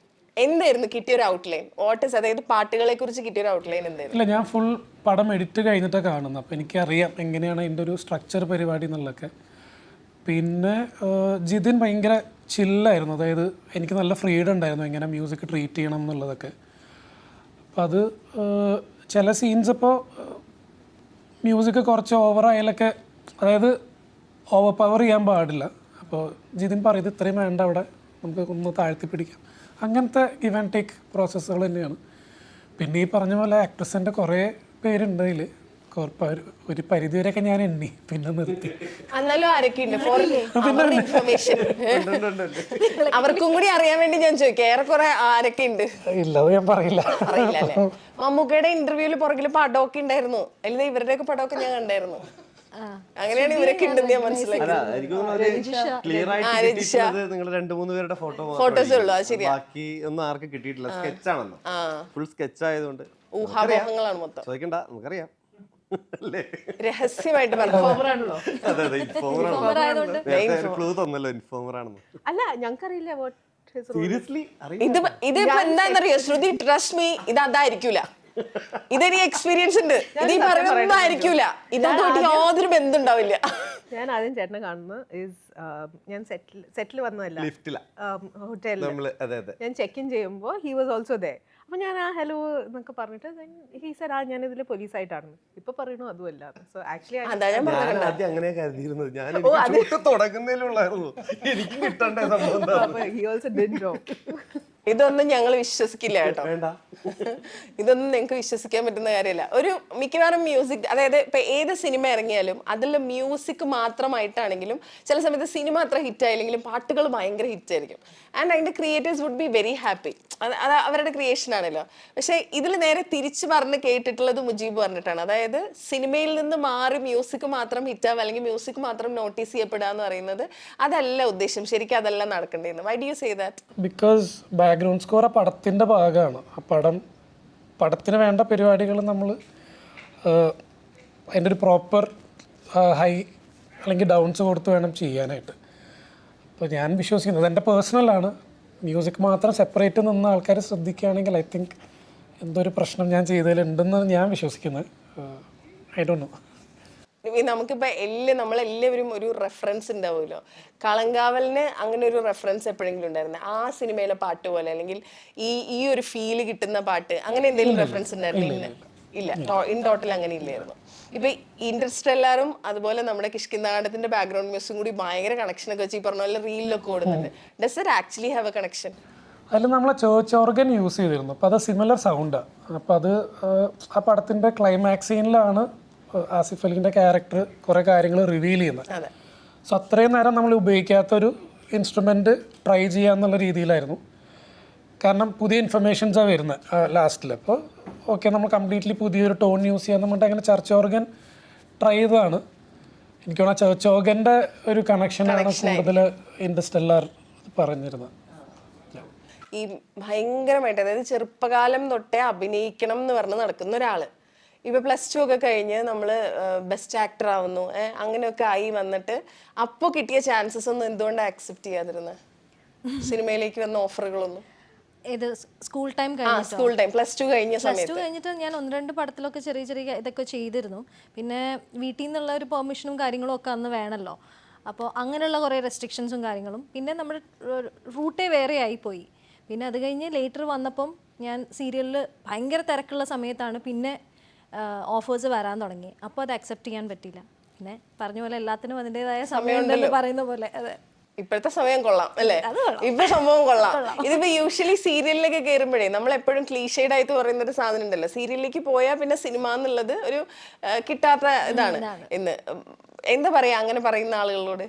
എന്തായിരുന്നു കിട്ടിയൊരു ഔട്ട്ലൈൻ? വാട്ട്, അതായത് പാട്ടുകളെ കുറിച്ച് കിട്ടിയൊരു ഔട്ട്ലൈൻ എന്തായിരുന്നു? ഇല്ല, ഞാൻ ഫുൾ പടം എഡിറ്റ് കഴിഞ്ഞിട്ടാണ് കാണുന്നത്, അപ്പോൾ എനിക്കറിയാം എങ്ങനെയാണ് അതിൻ്റെ ഒരു സ്ട്രക്ചർ പരിപാടി എന്നുള്ളതൊക്കെ. പിന്നെ ജിതിൻ ഭയങ്കര ചില്ലായിരുന്നു, അതായത് എനിക്ക് നല്ല ഫ്രീഡം ഉണ്ടായിരുന്നു എങ്ങനെ മ്യൂസിക് ട്രീറ്റ് ചെയ്യണം എന്നുള്ളതൊക്കെ. അപ്പം അത് ചില സീൻസ് ഇപ്പോൾ മ്യൂസിക് കുറച്ച് ഓവറായാലൊക്കെ, അതായത് ഓവർ പവർ ചെയ്യാൻ പാടില്ല. അപ്പോൾ ജിതിൻ പറയുന്നത് ഇത്രയും വേണ്ട, അവിടെ നമുക്ക് ഒന്ന് താഴ്ത്തി പിടിക്കാം. അങ്ങനത്തെ ഗിവ് ആൻഡ് ടേക്ക് പ്രോസസ്സുകൾ തന്നെയാണ്. പിന്നെ ഈ പറഞ്ഞ പോലെ ആക്ട്രസിൻ്റെ കുറേ പേരുണ്ട് അതിൽ, ഒരു പരിധി വരെയൊക്കെ ഞാൻ എണ്ണി, പിന്നെ നിർത്തി. എന്നാലും ആരൊക്കെയുണ്ട്? ഇൻഫർമേഷൻ അവർക്കും കൂടി അറിയാൻ വേണ്ടി ഞാൻ ചോദിക്കാം, ഏറെക്കുറെ ആരൊക്കെ ഉണ്ട്? ഇല്ല, അത് ഞാൻ പറയില്ല. അറിയില്ല അല്ലേ? മമ്മൂക്കയുടെ ഇന്റർവ്യൂവിൽ പുറകിൽ പടമൊക്കെ ഉണ്ടായിരുന്നു, അല്ലെങ്കിൽ ഇവരുടെയൊക്കെ പടമൊക്കെ ഞാൻ കണ്ടായിരുന്നു. അങ്ങനെയാണ് ഇവരൊക്കെ ഉണ്ടെന്ന് ഞാൻ മനസ്സിലാക്കി. ക്ലിയർ ആയിട്ട് കിട്ടിയിട്ടുള്ളത് നിങ്ങൾ 2-3 പേരുടെ ഫോട്ടോസേ ഉള്ളൂ. അത് ശരിയാ, ബാക്കി ഒന്നും ആർക്കും കിട്ടിയിട്ടില്ല. സ്കെച്ചാണല്ലോ, ഫുൾ സ്കെച്ച് ആയതുകൊണ്ട് ഊഹാപോഹങ്ങളാണ് മൊത്തം. ചോദിക്കണ്ട, നമുക്കറിയാം. രഹസ്യമായിട്ട് പറഞ്ഞു. അതെ, ഇൻഫോമർ ആണെന്ന് ക്ലൂ തന്നല്ലോ, ഇൻഫോമർ ആണെന്ന്. അല്ല, ഞങ്ങൾക്കറിയില്ല. സീരിയസ്ലി ഇതിപ്പോ എന്താന്നറിയോ ശ്രുതി, ട്രസ്റ്റ് മീ, ഇത് അതായിരിക്കൂല. ഇതെനിക്ക് എക്സ്പീരിയൻസ് ഉണ്ട്. ഇത് ഈ പറയുന്നൊന്നും ആയിരിക്കൂല, ഇതോട്ട് യാതൊരു ബന്ധം ഉണ്ടാവില്ല. ഞാൻ ആദ്യം ചേട്ടനെ കാണുന്നത് ഞാൻ സെറ്റിൽ വന്നതല്ല, ഹോട്ടലിൽ ഞാൻ ചെക്ക് ഇൻ ചെയ്യുമ്പോൾ ഹി വാസ് ഓൾസോ ദേ. അപ്പൊ ഞാൻ ഹലോ എന്നൊക്കെ പറഞ്ഞിട്ട് ഹി സെഡ് ഞാൻ ഇതിൽ പോലീസായിട്ടാണ്. ഇപ്പൊ പറയണു അതുമല്ല. സോ ആക്ച്വലി ആദ്യം അങ്ങനെ കരുതിയിരുന്നത്, ഞാൻ തുടങ്ങുന്നതിലുള്ളായിരുന്നു, എനിക്ക് കിട്ടണ്ടേ സംഭവം. He also did know. ഇതൊന്നും ഞങ്ങൾ വിശ്വസിക്കില്ല കേട്ടോ. ഇതൊന്നും നിങ്ങൾക്ക് വിശ്വസിക്കാൻ പറ്റുന്ന കാര്യമല്ല. ഒരു മിക്കവാറും മ്യൂസിക്, അതായത് ഇപ്പൊ ഏത് സിനിമ ഇറങ്ങിയാലും അതിൽ മ്യൂസിക് മാത്രമായിട്ടാണെങ്കിലും ചില സമയത്ത് സിനിമ അത്ര ഹിറ്റ് ആയില്ലെങ്കിലും പാട്ടുകൾ ഭയങ്കര ഹിറ്റ് ആയിരിക്കും. ആൻഡ് അതിന്റെ creators would be very happy. അത് അവരുടെ ക്രിയേഷൻ ആണല്ലോ. പക്ഷെ ഇതിൽ നേരെ തിരിച്ചു പറഞ്ഞ് കേട്ടിട്ടുള്ളത് മുജീബ് പറഞ്ഞിട്ടാണ്. അതായത് സിനിമയിൽ നിന്ന് മാറി മ്യൂസിക് മാത്രം ഹിറ്റാവുക, അല്ലെങ്കിൽ മ്യൂസിക് മാത്രം നോട്ടീസ് ചെയ്യപ്പെടുക എന്ന് പറയുന്നത് അതല്ല ഉദ്ദേശം. ശരിക്കും അതല്ല നടക്കേണ്ടത്. Why do you say that? Because background score ആ പടത്തിൻ്റെ ഭാഗമാണ്. ആ പടത്തിന് വേണ്ട പരിപാടികൾ നമ്മൾ അതിൻ്റെ ഒരു പ്രോപ്പർ ഹൈ അല്ലെങ്കിൽ ഡൗൺസ് കൊടുത്ത് വേണം ചെയ്യാനായിട്ട്. അപ്പോൾ ഞാൻ വിശ്വസിക്കുന്നത്, എൻ്റെ പേഴ്സണലാണ്, മ്യൂസിക് മാത്രം സെപ്പറേറ്റ് നിന്ന് ആൾക്കാർ ശ്രദ്ധിക്കുകയാണെങ്കിൽ ഐ തിങ്ക് എന്തൊരു പ്രശ്നം ഞാൻ ചെയ്തതിലുണ്ടെന്ന് ഞാൻ വിശ്വസിക്കുന്നത്. I don't know. നമുക്കിപ്പോൾ നമ്മളെല്ലാവരും ഒരു റെഫറൻസ് ഉണ്ടാവുമല്ലോ. കളങ്കാവലിന് അങ്ങനെ ഒരു റെഫറൻസ് എപ്പോഴെങ്കിലും ഉണ്ടായിരുന്നു? ആ സിനിമയിലെ പാട്ട് പോലെ, അല്ലെങ്കിൽ ഈ ഒരു ഫീല് കിട്ടുന്ന പാട്ട്, അങ്ങനെ എന്തെങ്കിലും റെഫറൻസ് ഉണ്ടായിരുന്നില്ല? ഇല്ല, ഇൻ ടോട്ടൽ അങ്ങനെ ഇല്ലായിരുന്നു. ഇപ്പൊ ഇന്റർസ്റ്റെല്ലാറും അതുപോലെ നമ്മുടെ കിഷ്കിന്താണ്ടത്തിന്റെ ബാക്ക്ഗ്രൗണ്ട് മ്യൂസിക്കും കൂടി ഭയങ്കര കണക്ഷൻ ഒക്കെ വെച്ച് ഈ പറഞ്ഞ പോലെ റീലിലൊക്കെ ഓടുന്നുണ്ട്. Does it actually have A connection? അതിൽ നമ്മൾ ചേർച്ച് ഓർഗൻ യൂസ് ചെയ്തിരുന്നു. അപ്പോൾ അത് സിമിലർ സൗണ്ടാണ്. അപ്പോൾ അത് ആ പടത്തിൻ്റെ ക്ലൈമാക്സ് സീനിലാണ് ആസിഫ് അലിൻ്റെ ക്യാരക്ടർ കുറേ കാര്യങ്ങൾ റിവീൽ ചെയ്യുന്നത്. സോ അത്രയും നേരം നമ്മൾ ഉപയോഗിക്കാത്തൊരു ഇൻസ്ട്രുമെൻ്റ് ട്രൈ ചെയ്യാന്നുള്ള രീതിയിലായിരുന്നു. കാരണം പുതിയ ഇൻഫർമേഷൻസാണ് വരുന്നത് ലാസ്റ്റിൽ. അപ്പോൾ ഓക്കെ, നമ്മൾ കംപ്ലീറ്റ്ലി പുതിയൊരു ടോൺ യൂസ് ചെയ്യാൻ പറഞ്ഞിട്ട് അങ്ങനെ ചർച്ച് ഓർഗൻ ട്രൈ ചെയ്തതാണ്. എനിക്ക് തോന്നുന്നു ചർച്ച് ഓർഗൻ്റെ ഒരു കണക്ഷനാണ് കൂടുതൽ ഇൻഡർസ്റ്റെല്ലാർ പറഞ്ഞിരുന്നത്. ഈ ഭയങ്കരമായിട്ട്, അതായത് ചെറുപ്പകാലം തൊട്ടേ അഭിനയിക്കണം എന്ന് പറഞ്ഞ് നടക്കുന്ന ഒരാള് ഇപ്പൊ +2 ഒക്കെ കഴിഞ്ഞ് നമ്മള് ബെസ്റ്റ് ആക്ടർ ആവുന്നു, അങ്ങനെയൊക്കെ ആയി വന്നിട്ട് അപ്പൊ കിട്ടിയ ചാൻസസ് ഒന്നും എന്തുകൊണ്ടാണ് ആക്സെപ്റ്റ് ചെയ്യാതിരുന്നത്? സിനിമയിലേക്ക് വന്ന ഓഫറുകളൊന്നും? ഇത് സ്കൂൾ ടൈം സ്കൂൾ ടൈം +2 കഴിഞ്ഞ സമയത്ത്. +2 കഴിഞ്ഞിട്ട് ഞാൻ 1-2 പടത്തിലൊക്കെ ചെറിയ ചെറിയ ഇതൊക്കെ ചെയ്തിരുന്നു. പിന്നെ വീട്ടിൽ നിന്നുള്ള ഒരു പെർമിഷനും കാര്യങ്ങളും ഒക്കെ അന്ന് വേണമല്ലോ. അപ്പോൾ അങ്ങനെയുള്ള കുറേ റെസ്ട്രിക്ഷൻസും കാര്യങ്ങളും. പിന്നെ നമ്മുടെ റൂട്ടേ വേറെ ആയിപ്പോയി. പിന്നെ അത് കഴിഞ്ഞ് ലേറ്റർ വന്നപ്പം ഞാൻ സീരിയലിൽ ഭയങ്കര തിരക്കുള്ള സമയത്താണ് പിന്നെ ഓഫേഴ്സ് വരാൻ തുടങ്ങി. അപ്പോൾ അത് അക്സെപ്റ്റ് ചെയ്യാൻ പറ്റിയില്ല. പിന്നെ പറഞ്ഞ പോലെ എല്ലാത്തിനും അതിൻ്റെതായ സമയമുണ്ടെന്ന് പറയുന്ന പോലെ. അതെ, ഇപ്പോഴത്തെ സമയം കൊള്ളാം അല്ലേ? ഇപ്പൊ സംഭവം കൊള്ളാം. ഇതിപ്പോ യൂഷ്വലി സീരിയലിലേക്ക് കയറുമ്പോഴേ നമ്മൾ എപ്പോഴും ക്ലീഷേഡ് ആയിട്ട് പറയുന്ന ഒരു സാധനം ഉണ്ടല്ലോ, സീരിയലിലേക്ക് പോയാൽ പിന്നെ സിനിമ എന്നുള്ളത് ഒരു കിട്ടാത്ത ഇതാണ് എന്ന്. എന്താ പറയാ അങ്ങനെ പറയുന്ന ആളുകളോട്?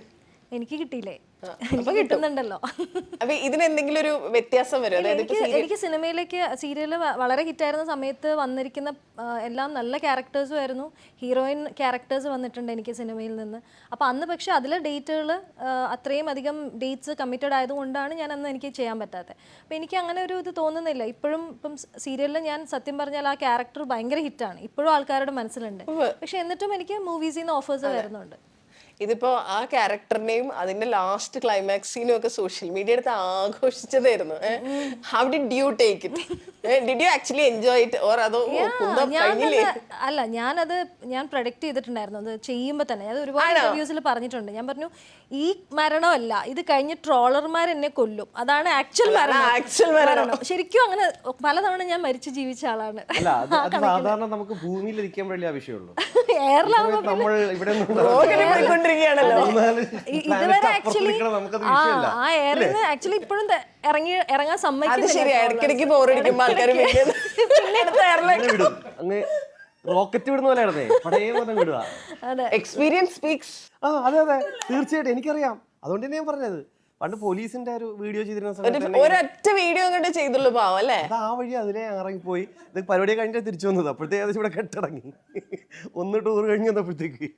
എനിക്ക് കിട്ടിയില്ലേ, എനിക്ക് കിട്ടുന്നുണ്ടല്ലോ. അപ്പൊ ഇതിനെന്തെങ്കിലും ഒരു വ്യത്യാസം വരും? അതായത് എനിക്ക് സിനിമയിലേക്ക് സീരിയല് വളരെ ഹിറ്റായിരുന്ന സമയത്ത് വന്നിരിക്കുന്ന എല്ലാം നല്ല ക്യാരക്ടേഴ്സും ആയിരുന്നു. ഹീറോയിൻ ക്യാരക്ടേഴ്സ് വന്നിട്ടുണ്ട് എനിക്ക് സിനിമയിൽ നിന്ന്. അപ്പോൾ അന്ന് പക്ഷേ അതിലെ ഡേറ്റുകൾ അത്രയും അധികം ഡേറ്റ്സ് കമ്മിറ്റഡ് ആയതുകൊണ്ടാണ് ഞാൻ അന്ന് എനിക്ക് ചെയ്യാൻ പറ്റാത്തത്. അപ്പോൾ എനിക്ക് അങ്ങനെ ഒരു ഇത് തോന്നുന്നില്ല. ഇപ്പോഴും ഇപ്പം സീരിയലിൽ ഞാൻ സത്യം പറഞ്ഞാൽ ആ ക്യാരക്ടർ ഭയങ്കര ഹിറ്റാണ്, ഇപ്പോഴും ആൾക്കാരുടെ മനസ്സിലുണ്ട്. പക്ഷെ എന്നിട്ടും എനിക്ക് മൂവീസിൽ നിന്ന് ഓഫേഴ്സ് വരുന്നുണ്ട്. ഇതിപ്പോ ആ ക്യാരക്ടറിനെയും അതിന്റെ ലാസ്റ്റ് ക്ലൈമാക്സിനും ഒക്കെ സോഷ്യൽ മീഡിയ എടുത്ത് ആഘോഷിച്ചതായിരുന്നു. How did you take it? Did you actually enjoy it or അതോ അല്ല, ഞാൻ പ്രൊഡക്റ്റ് ചെയ്തിട്ടുണ്ടായിരുന്നു അത് ചെയ്യുമ്പോൾ തന്നെ. അത് ഒരുപാട് ഇന്റർവ്യൂസിൽ പറഞ്ഞിട്ടുണ്ട്. ഞാൻ പറഞ്ഞു ഈ മരണമല്ല, ഇത് കഴിഞ്ഞ് ട്രോളർമാർ എന്നെ കൊല്ലും, അതാണ് ആക്ച്വൽ മരണം. ശരിക്കും അങ്ങനെ പലതവണ ഞാൻ മരിച്ചു ജീവിച്ച ആളാണ്. അല്ല അത് സാധാരണ നമുക്ക് ഭൂമിയിൽ ഇരിക്കുമ്പോഴല്ലേ ആ വിഷയമുള്ളൂ. എയറിലാവുമ്പോൾ നമ്മൾ ഇവിടെ ഇതുവരെ ആക്ച്വലി ആ എയറിന് ആക്ച്വലി ഇപ്പോഴും ഇറങ്ങാൻ സമ്മതിക്കുന്നില്ല. ഇടയ്ക്കിടയ്ക്ക് ബോറടിക്കുമ്പോ ആൾക്കാർ അങ്ങ് റോക്കറ്റ് വിടുന്ന പോലെയായിരുന്നേ, പടയെ പോലെ വിടുക. Experience speaks. അതെ അതെ തീർച്ചയായിട്ടും എനിക്കറിയാം. അതുകൊണ്ട് തന്നെ ഞാൻ പറഞ്ഞത്, പണ്ട് പോലീസിന്റെ ഒരു വീഡിയോ ചെയ്തിരുന്ന സമയത്ത് ഒരൊറ്റ വീഡിയോ കണ്ട് ചെയ്തുള്ളൂ പാവം അല്ലേ? അത് ആ വഴി അതിലെ ഇറങ്ങിപ്പോയി. ഇത് പരിപാടി കഴിഞ്ഞിട്ട് തിരിച്ചു വന്നത്. അപ്പോഴത്തേക്ക് ഏകദേശം ഇവിടെ കെട്ടടങ്ങി. ഒന്ന് ടൂർ കഴിഞ്ഞ് വന്നപ്പോഴത്തേക്ക്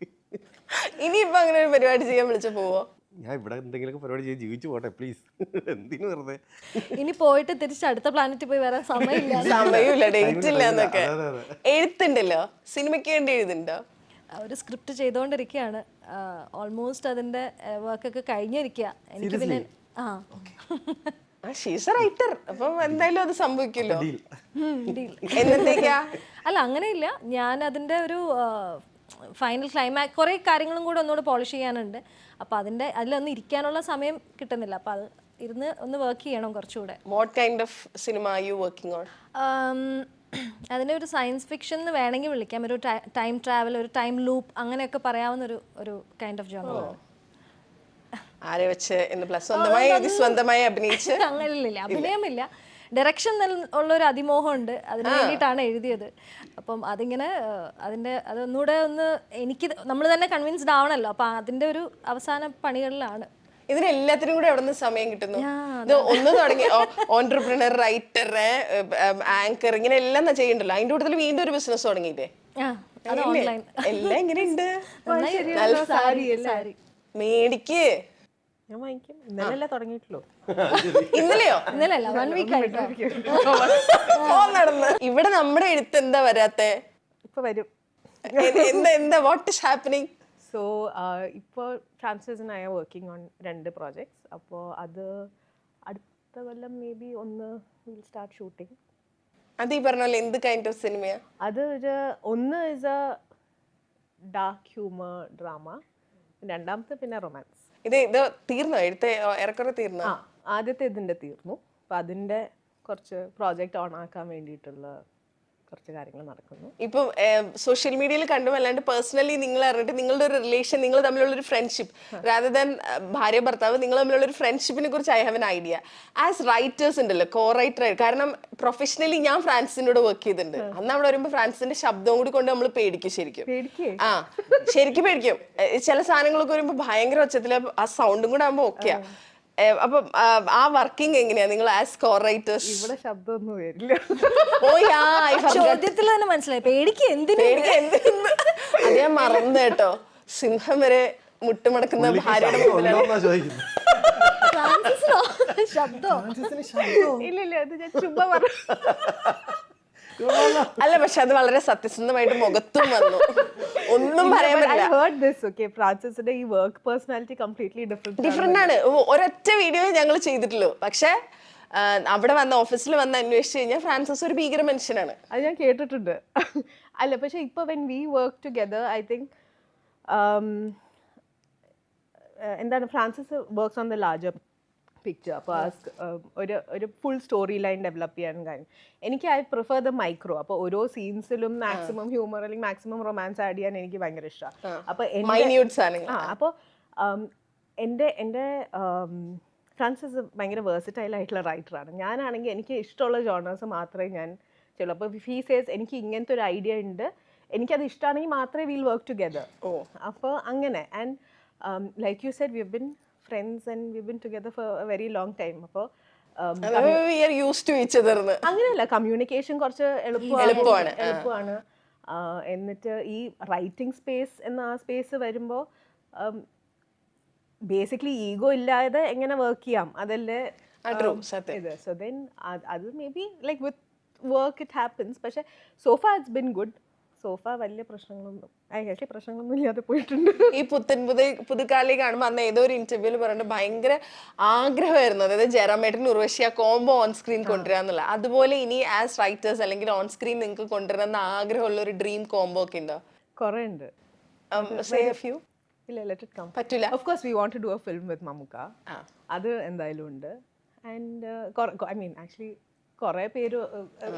ഇനിയിപ്പോ അങ്ങനെ ഒരു പരിപാടി ചെയ്യാൻ വിളിച്ചു പോവോ? ഞാൻ ഇവിടെ എന്തെങ്കിലുമൊക്കെ പരിപാടി ചെയ്ത് ജീവിച്ചു പോട്ടെ പ്ലീസ്. എന്തിനു വെറുതെ ഇനി പോയിട്ട് തിരിച്ച് അടുത്ത പ്ലാനറ്റിൽ പോയി വരാൻ സമയമില്ല, ഡേറ്റ് ഇല്ല എന്നൊക്കെ. എഴുത്തുണ്ടല്ലോ, സിനിമയ്ക്ക് വേണ്ടി എഴുതുന്നുണ്ടോ? ഒരു സ്ക്രിപ്റ്റ് ചെയ്തുകൊണ്ടിരിക്കുകയാണ്. ഓൾമോസ്റ്റ് അതിന്റെ വർക്കൊക്കെ കഴിഞ്ഞിരിക്കുക. എനിക്ക് പിന്നെ ഷീസ് എ റൈറ്റർ, അപ്പം എന്തായാലും അത് സംഭവിക്കുമല്ലോ. എന്നത്തേക്കാ? അല്ല അങ്ങനെയില്ല, ഞാൻ അതിന്റെ ഒരു ഫൈനൽ ക്ലൈമാക്സ് കുറേ കാര്യങ്ങളും കൂടെ ഒന്നുകൂടെ പോളിഷ് ചെയ്യാനുണ്ട്. അപ്പോൾ അതിലൊന്നും ഇരിക്കാനുള്ള സമയം കിട്ടുന്നില്ല. അപ്പോൾ അത് ഇരുന്ന് ഒന്ന് വർക്ക് ചെയ്യണം കുറച്ചുകൂടെ. What kind of cinema are you working on? അതിനെ ഒരു സയൻസ് ഫിക്ഷൻ എന്ന് വേണമെങ്കിൽ വിളിക്കാം. ഒരു ടൈം ട്രാവൽ, ഒരു ടൈം ലൂപ്പ്, അങ്ങനെയൊക്കെ പറയാവുന്ന ഒരു കൈൻഡ് ഓഫ് ജോണറാണ്. ആരെ വെച്ച് സ്വന്തമായി അഭിനയിച്ച്? അങ്ങനെയില്ല, അഭിനയമില്ല, ഡയറക്ഷൻ ഉള്ളൊരു അതിമോഹമുണ്ട്. അതിന് വേണ്ടിയിട്ടാണ് എഴുതിയത്. അപ്പം അതിങ്ങനെ അതൊന്നുകൂടെ എനിക്ക് നമ്മൾ തന്നെ കൺവിൻസ്ഡ് ആവണമല്ലോ. അപ്പം അതിൻ്റെ ഒരു അവസാന പണികളിലാണ്. ഇതിനെല്ലാത്തിനും കൂടെ എവിടെ നിന്ന് സമയം കിട്ടുന്നു? ഇത് ഒന്ന് തുടങ്ങി ഓൺട്രപ്രണർ, റൈറ്റർ, ആങ്കർ, ഇങ്ങനെ എല്ലാം ചെയ്യണ്ടല്ലോ. അതിന്റെ കൂട്ടത്തിൽ വീണ്ടും ഒരു ബിസിനസ് തുടങ്ങിയില്ലേ? എല്ലാം എങ്ങനെയുണ്ട്? മേടിക്ക്. ഞാൻ വാങ്ങിക്കും. ഇന്നലെ തുടങ്ങിയിട്ടുള്ളൂ. ഇന്നലെയോ? ഇന്നലെയല്ല, 1 വീക്ക് ആയിട്ട് നടന്ന്. ഇവിടെ നമ്മുടെ എഴുത്ത് എന്താ വരാത്തെ? ഇപ്പൊ വരും. എന്താ വാട്ട് ഈസ് ഹാപ്പനിങ്? സോ ഇപ്പോൾ ട്രാൻസ്ലേഷനായ വർക്കിംഗ് ഓൺ 2 പ്രോജക്ട്സ്. അപ്പോൾ അത് അടുത്ത കൊല്ലം maybe will start shooting. അത് ഈ പറഞ്ഞ പോലെ എന്ത് കൈൻഡ് ഓഫ് സിനിമയാ അത്? ഒന്ന് is A dark humour drama, രണ്ടാമത്തെ പിന്നെ റൊമാൻസ്. ഇത് തീർന്നോ? എഴുത്ത് ഏറെക്കുറെ തീർന്നോ? ആദ്യത്തെ ഇതിൻ്റെ തീർന്നു. അപ്പം അതിൻ്റെ കുറച്ച് പ്രോജക്റ്റ് ഓൺ ആക്കാൻ വേണ്ടിയിട്ടുള്ള കുറച്ച് കാര്യങ്ങൾ നടക്കുന്നു. ഇപ്പം സോഷ്യൽ മീഡിയയിൽ കണ്ടും അല്ലാണ്ട് പേഴ്സണലി നിങ്ങൾ അറിഞ്ഞിട്ട് നിങ്ങളുടെ ഒരു റിലേഷൻ, നിങ്ങൾ തമ്മിലുള്ള ഒരു ഫ്രണ്ട്ഷിപ്പ്, റാദർ ദാൻ ഭാര്യ ഭർത്താവ്, നിങ്ങൾ തമ്മിലുള്ള ഒരു ഫ്രണ്ട്ഷിപ്പിനെ കുറിച്ച് I have an idea. As writers ഉണ്ടല്ലോ, കോ റൈറ്റർ, കാരണം പ്രൊഫഷണലി ഞാൻ ഫ്രാൻസിനോട് വർക്ക് ചെയ്തിട്ടുണ്ട്. അന്ന് അവിടെ വരുമ്പോൾ ഫ്രാൻസിന്റെ ശബ്ദവും കൂടി കൊണ്ട് നമ്മൾ പേടിക്കും. ശരിക്കും ശരിക്കും പേടിക്കും. ചില സാധനങ്ങളൊക്കെ വരുമ്പോൾ ഭയങ്കര ഒച്ചത്തില്, ആ സൗണ്ടും കൂടെ ആകുമ്പോൾ ഓക്കെയാ. അപ്പൊ ആ വർക്കിംഗ് എങ്ങനെയാ നിങ്ങൾ ആസ് കോ റൈറ്റേഴ്സ്? ഇവിടെ ശബ്ദമൊന്നും വരില്ല. ചോദ്യത്തിൽ തന്നെ മനസ്സിലായി പേടിക്ക് എന്തിന്. അത് ഞാൻ മറന്നു കേട്ടോ. സിംഹം വരെ മുട്ടുമടക്കുന്ന ഭാര്യയുടെ ശബ്ദോ? ഇല്ല, അത് ഞാൻ ചുമ്മാ പറഞ്ഞു. അല്ല പക്ഷെ അത് വളരെ സത്യസന്ധമായിട്ട് മുഖത്തും വന്നു, ഒന്നും പറയാൻ But I പറ്റില്ല. heard this, okay, ഫ്രാൻസിസിന്റെ ഈ വർക്ക് പേഴ്സണാലിറ്റി കംപ്ലീറ്റ്ലി ഡിഫറെന്റ് ആണ്. ഒരൊറ്റ വീഡിയോ ഞങ്ങൾ ചെയ്തിട്ടുള്ളൂ. പക്ഷെ അവിടെ വന്ന ഓഫീസിൽ വന്ന് അന്വേഷിച്ച് കഴിഞ്ഞാൽ ഫ്രാൻസിസ് ഒരു ഭീകര മനുഷ്യനാണ്. അത് ഞാൻ കേട്ടിട്ടുണ്ട്. അല്ല പക്ഷെ ഇപ്പൊ when we work together I think എന്താണ് Francis works on the larger picture. അപ്പോൾ ഒരു ഫുൾ സ്റ്റോറി ലൈൻ ഡെവലപ്പ് ചെയ്യാൻ കാര്യം എനിക്ക് ഐ പ്രിഫർ ദ മൈക്രോ. അപ്പോൾ ഓരോ സീൻസിലും മാക്സിമം ഹ്യൂമർ അല്ലെങ്കിൽ മാക്സിമം റൊമാൻസ് ആഡ് ചെയ്യാൻ എനിക്ക് ഭയങ്കര ഇഷ്ടമാണ്. അപ്പോൾ എൻ്റെ ഫ്രാൻസിസ് ഭയങ്കര വേഴ്സറ്റൈൽ ആയിട്ടുള്ള റൈറ്ററാണ്. ഞാനാണെങ്കിൽ എനിക്ക് ഇഷ്ടമുള്ള ജോണേഴ്സ് മാത്രമേ ഞാൻ ചെയ്യുള്ളൂ. അപ്പോൾ ഹീ സേസ് എനിക്ക് ഇങ്ങനത്തെ ഒരു ഐഡിയ ഉണ്ട്, എനിക്കത് ഇഷ്ടമാണെങ്കിൽ മാത്രമേ വിൽ വർക്ക് ടുഗെദർ. അപ്പോൾ അങ്ങനെ and like you said we have been friends and we bin together four A very long time. അപ്പോൾ അങ്ങനെയല്ല, കമ്മ്യൂണിക്കേഷൻ കുറച്ച് എളുപ്പമാണ്. എന്നിട്ട് ഈ റൈറ്റിംഗ് സ്പേസ് എന്ന ആ സ്പേസ് വരുമ്പോൾ ബേസിക്കലി ഈഗോ ഇല്ലാതെ എങ്ങനെ വർക്ക് ചെയ്യാം അതല്ലേ ഇത്. സോ ദെൻ അത് maybe like with work it happens. പക്ഷെ so far it's been good. So far വലിയ പ്രശ്നങ്ങളൊന്നും ഇല്ലാതെ പോയിട്ടുണ്ട്. ഈ പുതുക്കാലി കാണുമ്പോൾ അന്ന് ഏതോ ഒരു ഇന്റർവ്യൂവിൽ പറഞ്ഞിട്ട് ഭയങ്കര ആഗ്രഹമായിരുന്നു, അതായത് ജയറാമേട്ടൻ ഉർവശി കോംബോ ഓൺ സ്ക്രീൻ കൊണ്ടുവരാന്നുള്ള. അതുപോലെ ഇനി ആസ് റൈറ്റേഴ്സ് അല്ലെങ്കിൽ ഓൺ സ്ക്രീൻ നിങ്ങൾക്ക് കൊണ്ടുവരുന്ന ആഗ്രഹമുള്ള ഒരു ഡ്രീം കോംബോ ഒക്കെ ഉണ്ടോ? കുറേ ഉണ്ട്. ഇല്ല, ലെറ്റ് ഇറ്റ് കം. പറ്റില്ല. Of course we want to do a film with Mammukka. അത് എന്തായാലും ഉണ്ട്. ആൻഡ് ഐ മീൻ ആക്ച്വലി കുറേ പേര്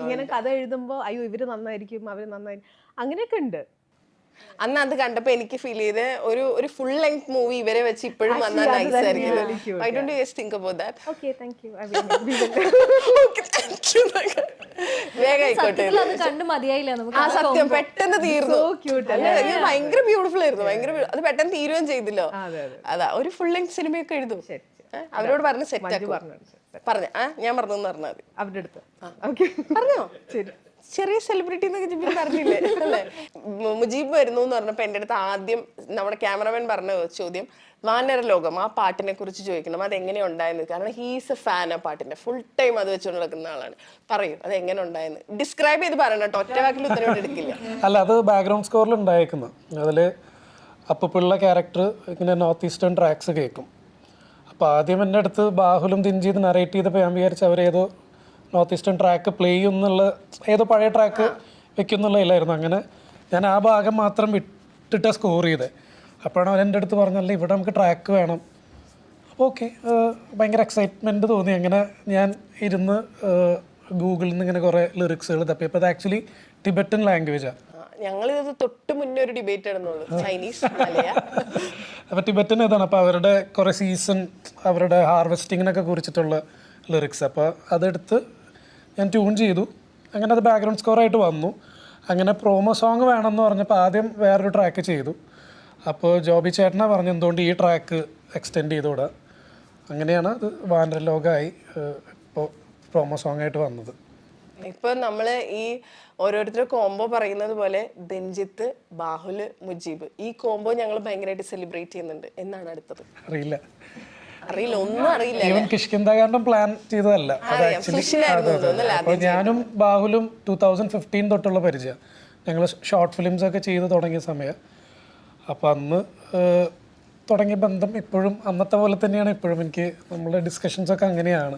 ഇങ്ങനെ കഥ എഴുതുമ്പോൾ അയ്യോ ഇവര് നന്നായിരിക്കും അവർ നന്നായിരിക്കും അങ്ങനെയൊക്കെ ഉണ്ട്. അന്ന് അത് കണ്ടപ്പോ എനിക്ക് ഫീൽ ചെയ്ത് ഒരു ഫുൾ ലെങ്ത് മൂവി ഇവരെ വെച്ച് ഇപ്പോഴും വന്നാൽ നൈസ് ആയിരിക്കും. Why don't you guys think about that? Okay, thank you. വേഗം ആയിക്കോട്ടെ. അത് കണ്ട് മതിയായില്ല നമുക്ക്. ആ സത്യം പെട്ടെന്ന് തീർന്നു. ഭയങ്കര ബ്യൂട്ടിഫുൾ ആയിരുന്നു, അത് പെട്ടെന്ന് തീരുകയും ചെയ്തില്ലോ. അതാ ഒരു ഫുൾ ലെങ്ത് സിനിമയൊക്കെ എഴുതും. അവരോട് പറഞ്ഞ് സെറ്റ് ആക്കി പറഞ്ഞ ഞാൻ പറഞ്ഞു പറഞ്ഞാൽ മതി അവരുടെ അടുത്ത്. പറഞ്ഞോ ശരി. ചെറിയ സെലിബ്രിറ്റി എന്നൊക്കെ ജിബിൻ പറഞ്ഞില്ലേ അല്ലേ? മുജീബ് വരുന്നു എന്ന് പറഞ്ഞപ്പോൾ എൻ്റെ അടുത്ത് ആദ്യം നമ്മുടെ ക്യാമറമാൻ പറഞ്ഞ ചോദ്യം വാനര ലോകം ആ പാട്ടിനെ കുറിച്ച് ചോദിക്കണം, അത് എങ്ങനെ ഉണ്ടായെന്ന്. കാരണം ഹീസ് എ ഫാൻ ആ പാട്ടിന്റെ, ഫുൾ ടൈം അത് വെച്ചുകൊണ്ട് നടക്കുന്ന ആളാണ്. പറയൂ അത് എങ്ങനെ ഉണ്ടായെന്ന്, ഡിസ്ക്രൈബ് ചെയ്ത് പറയണം കേട്ടോ, ഒറ്റ വാക്കിൽ ഉത്തരവ് എടുക്കില്ല. അല്ല, അത് ബാക്ക്ഗ്രൗണ്ട് സ്കോറിൽ ഉണ്ടായിരിക്കുന്നു. അതിൽ അപ്പുള്ള ക്യാരക്ടർ ഇങ്ങനെ നോർത്ത് ഈസ്റ്റേൺ ട്രാക്സ് കേൾക്കും. അപ്പോൾ ആദ്യം എൻ്റെ അടുത്ത് ബാഹുലും ദിൻജീത് നറേറ്റ് ചെയ്തപ്പോൾ ഞാൻ വിചാരിച്ചു അവരേതോ നോർത്ത് ഈസ്റ്റേൺ ട്രാക്ക് പ്ലേ ചെയ്യുന്നുള്ള, ഏതോ പഴയ ട്രാക്ക് വെക്കുന്നുള്ളതില്ലായിരുന്നു. അങ്ങനെ ഞാൻ ആ ഭാഗം മാത്രം വിട്ടിട്ട് സ്കോർ ചെയ്തത്. അപ്പോഴാണ് അവൻ എൻ്റെ അടുത്ത് പറഞ്ഞല്ലേ ഇവിടെ നമുക്ക് ട്രാക്ക് വേണം. അപ്പോൾ ഓക്കെ, ഭയങ്കര എക്സൈറ്റ്മെൻറ്റ് തോന്നി. അങ്ങനെ ഞാൻ ഇരുന്ന് ഗൂഗിളിൽ നിന്ന് ഇങ്ങനെ കുറേ ലിറിക്സുകൾ തപ്പി. അപ്പോൾ അത് ആക്ച്വലി ടിബറ്റൻ ലാംഗ്വേജാണ്. ഞങ്ങളിത് തൊട്ട് മുന്നേ ഒരു ഡിബേറ്റ് നടന്നുള്ളൂ, ചൈനീസ് അപ്പോൾ ടിബറ്റൻ ഏതാണ്, അപ്പോൾ അവരുടെ കുറേ സീസൺ അവരുടെ ഹാർവെസ്റ്റിങ്ങിനൊക്കെ കുറിച്ചിട്ടുള്ള ലിറിക്സ്. അപ്പോൾ അതെടുത്ത് ഞാൻ ട്യൂൺ ചെയ്തു. അങ്ങനെ അത് ബാക്ക്ഗ്രൗണ്ട് സ്കോറായിട്ട് വന്നു. അങ്ങനെ പ്രോമോ സോങ് വേണമെന്ന് പറഞ്ഞപ്പോൾ ആദ്യം വേറൊരു ട്രാക്ക് ചെയ്തു. അപ്പോൾ ജോബി ചേട്ടനാ പറഞ്ഞു എന്തുകൊണ്ട് ഈ ട്രാക്ക് എക്സ്റ്റെൻഡ് ചെയ്തുകൂടാ. അങ്ങനെയാണ് അത് വാനര ലോകമായി ഇപ്പോൾ പ്രോമോ സോങ് ആയിട്ട് വന്നത്. ഇപ്പൊ നമ്മള് ഈ ഓരോരുത്തരും കോംബോ പറയുന്നത് പോലെ ദൻജിത്ത്, ബാഹുല്, മുജീബ്, ഈ കോംബോ ഞങ്ങൾ ഭയങ്കരമായിട്ട് സെലിബ്രേറ്റ് ചെയ്യുന്നുണ്ട്. എന്നാണ് അടുത്തത്? അറിയില്ല, ഒന്നും അറിയില്ല. ഈവൻ കിഷ്കിന്ദ കാരണം പ്ലാൻ ചെയ്തതല്ല. അത് ആക്ച്വലി അപ്പോൾ ഞാനും ബാഹുലും 2015 തൊട്ടുള്ള പരിചയം. ഞങ്ങൾ ഷോർട്ട് ഫിലിംസ് ഒക്കെ ചെയ്ത് തുടങ്ങിയ സമയം. അപ്പോൾ അന്ന് തുടങ്ങിയ ബന്ധം ഇപ്പോഴും അന്നത്തെ പോലെ തന്നെയാണ് ഇപ്പോഴും. എനിക്ക് നമ്മളുടെ ഡിസ്കഷൻസൊക്കെ അങ്ങനെയാണ്.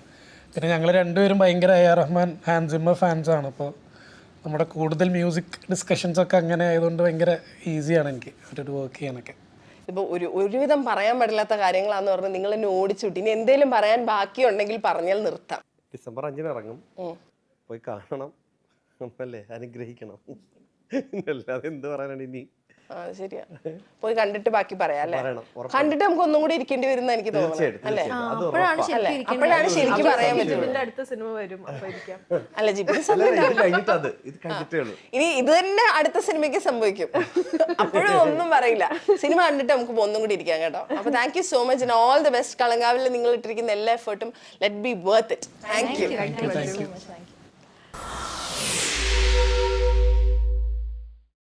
പിന്നെ ഞങ്ങൾ രണ്ടുപേരും ഭയങ്കര AR റഹ്മാൻ, ഹാൻസ് സിമ്മർ ഫാൻസാണ്. അപ്പോൾ നമ്മുടെ കൂടുതൽ മ്യൂസിക് ഡിസ്കഷൻസൊക്കെ അങ്ങനെ ആയതുകൊണ്ട് ഭയങ്കര ഈസിയാണ് എനിക്ക് ഒരു വർക്ക് ചെയ്യാനൊക്കെ. ഇപ്പോൾ ഒരുവിധം പറയാൻ പാടില്ലാത്ത കാര്യങ്ങളാന്ന് പറഞ്ഞ് നിങ്ങൾ എന്നെ ഓടിച്ചുവിട്ടി. ഇനി എന്തെങ്കിലും പറയാൻ ബാക്കിയുണ്ടെങ്കിൽ പറഞ്ഞാൽ നിർത്താം. ഡിസംബർ 5 ഇറങ്ങും, പോയി കാണണം, അല്ലേ, അനുഗ്രഹിക്കണം. അല്ലാതെ എന്ത് പറയാനാണ് ഇനി? ശരിയാ, പോയി കണ്ടിട്ട് ബാക്കി പറയാം അല്ലേ? കണ്ടിട്ട് നമുക്ക് ഒന്നും കൂടി ഇരിക്കേണ്ടി വരുന്ന എനിക്ക് തോന്നുന്നു അല്ലേ? അപ്പോഴാണ് ശരിക്കും പറയാൻ പറ്റും. അടുത്ത സിനിമ വരും അല്ല ജിബിൻ, ഇനി ഇത് തന്നെ അടുത്ത സിനിമയ്ക്ക് സംഭവിക്കും. അപ്പോഴും ഒന്നും പറയില്ല. സിനിമ കണ്ടിട്ട് നമുക്ക് ഒന്നും കൂടി ഇരിക്കാം കേട്ടോ. അപ്പൊ thank you so much and all the best. കളങ്കാവിൽ നിങ്ങൾ ഇട്ടിരിക്കുന്ന എല്ലാ എഫേർട്ടും let be worth it. Thank U.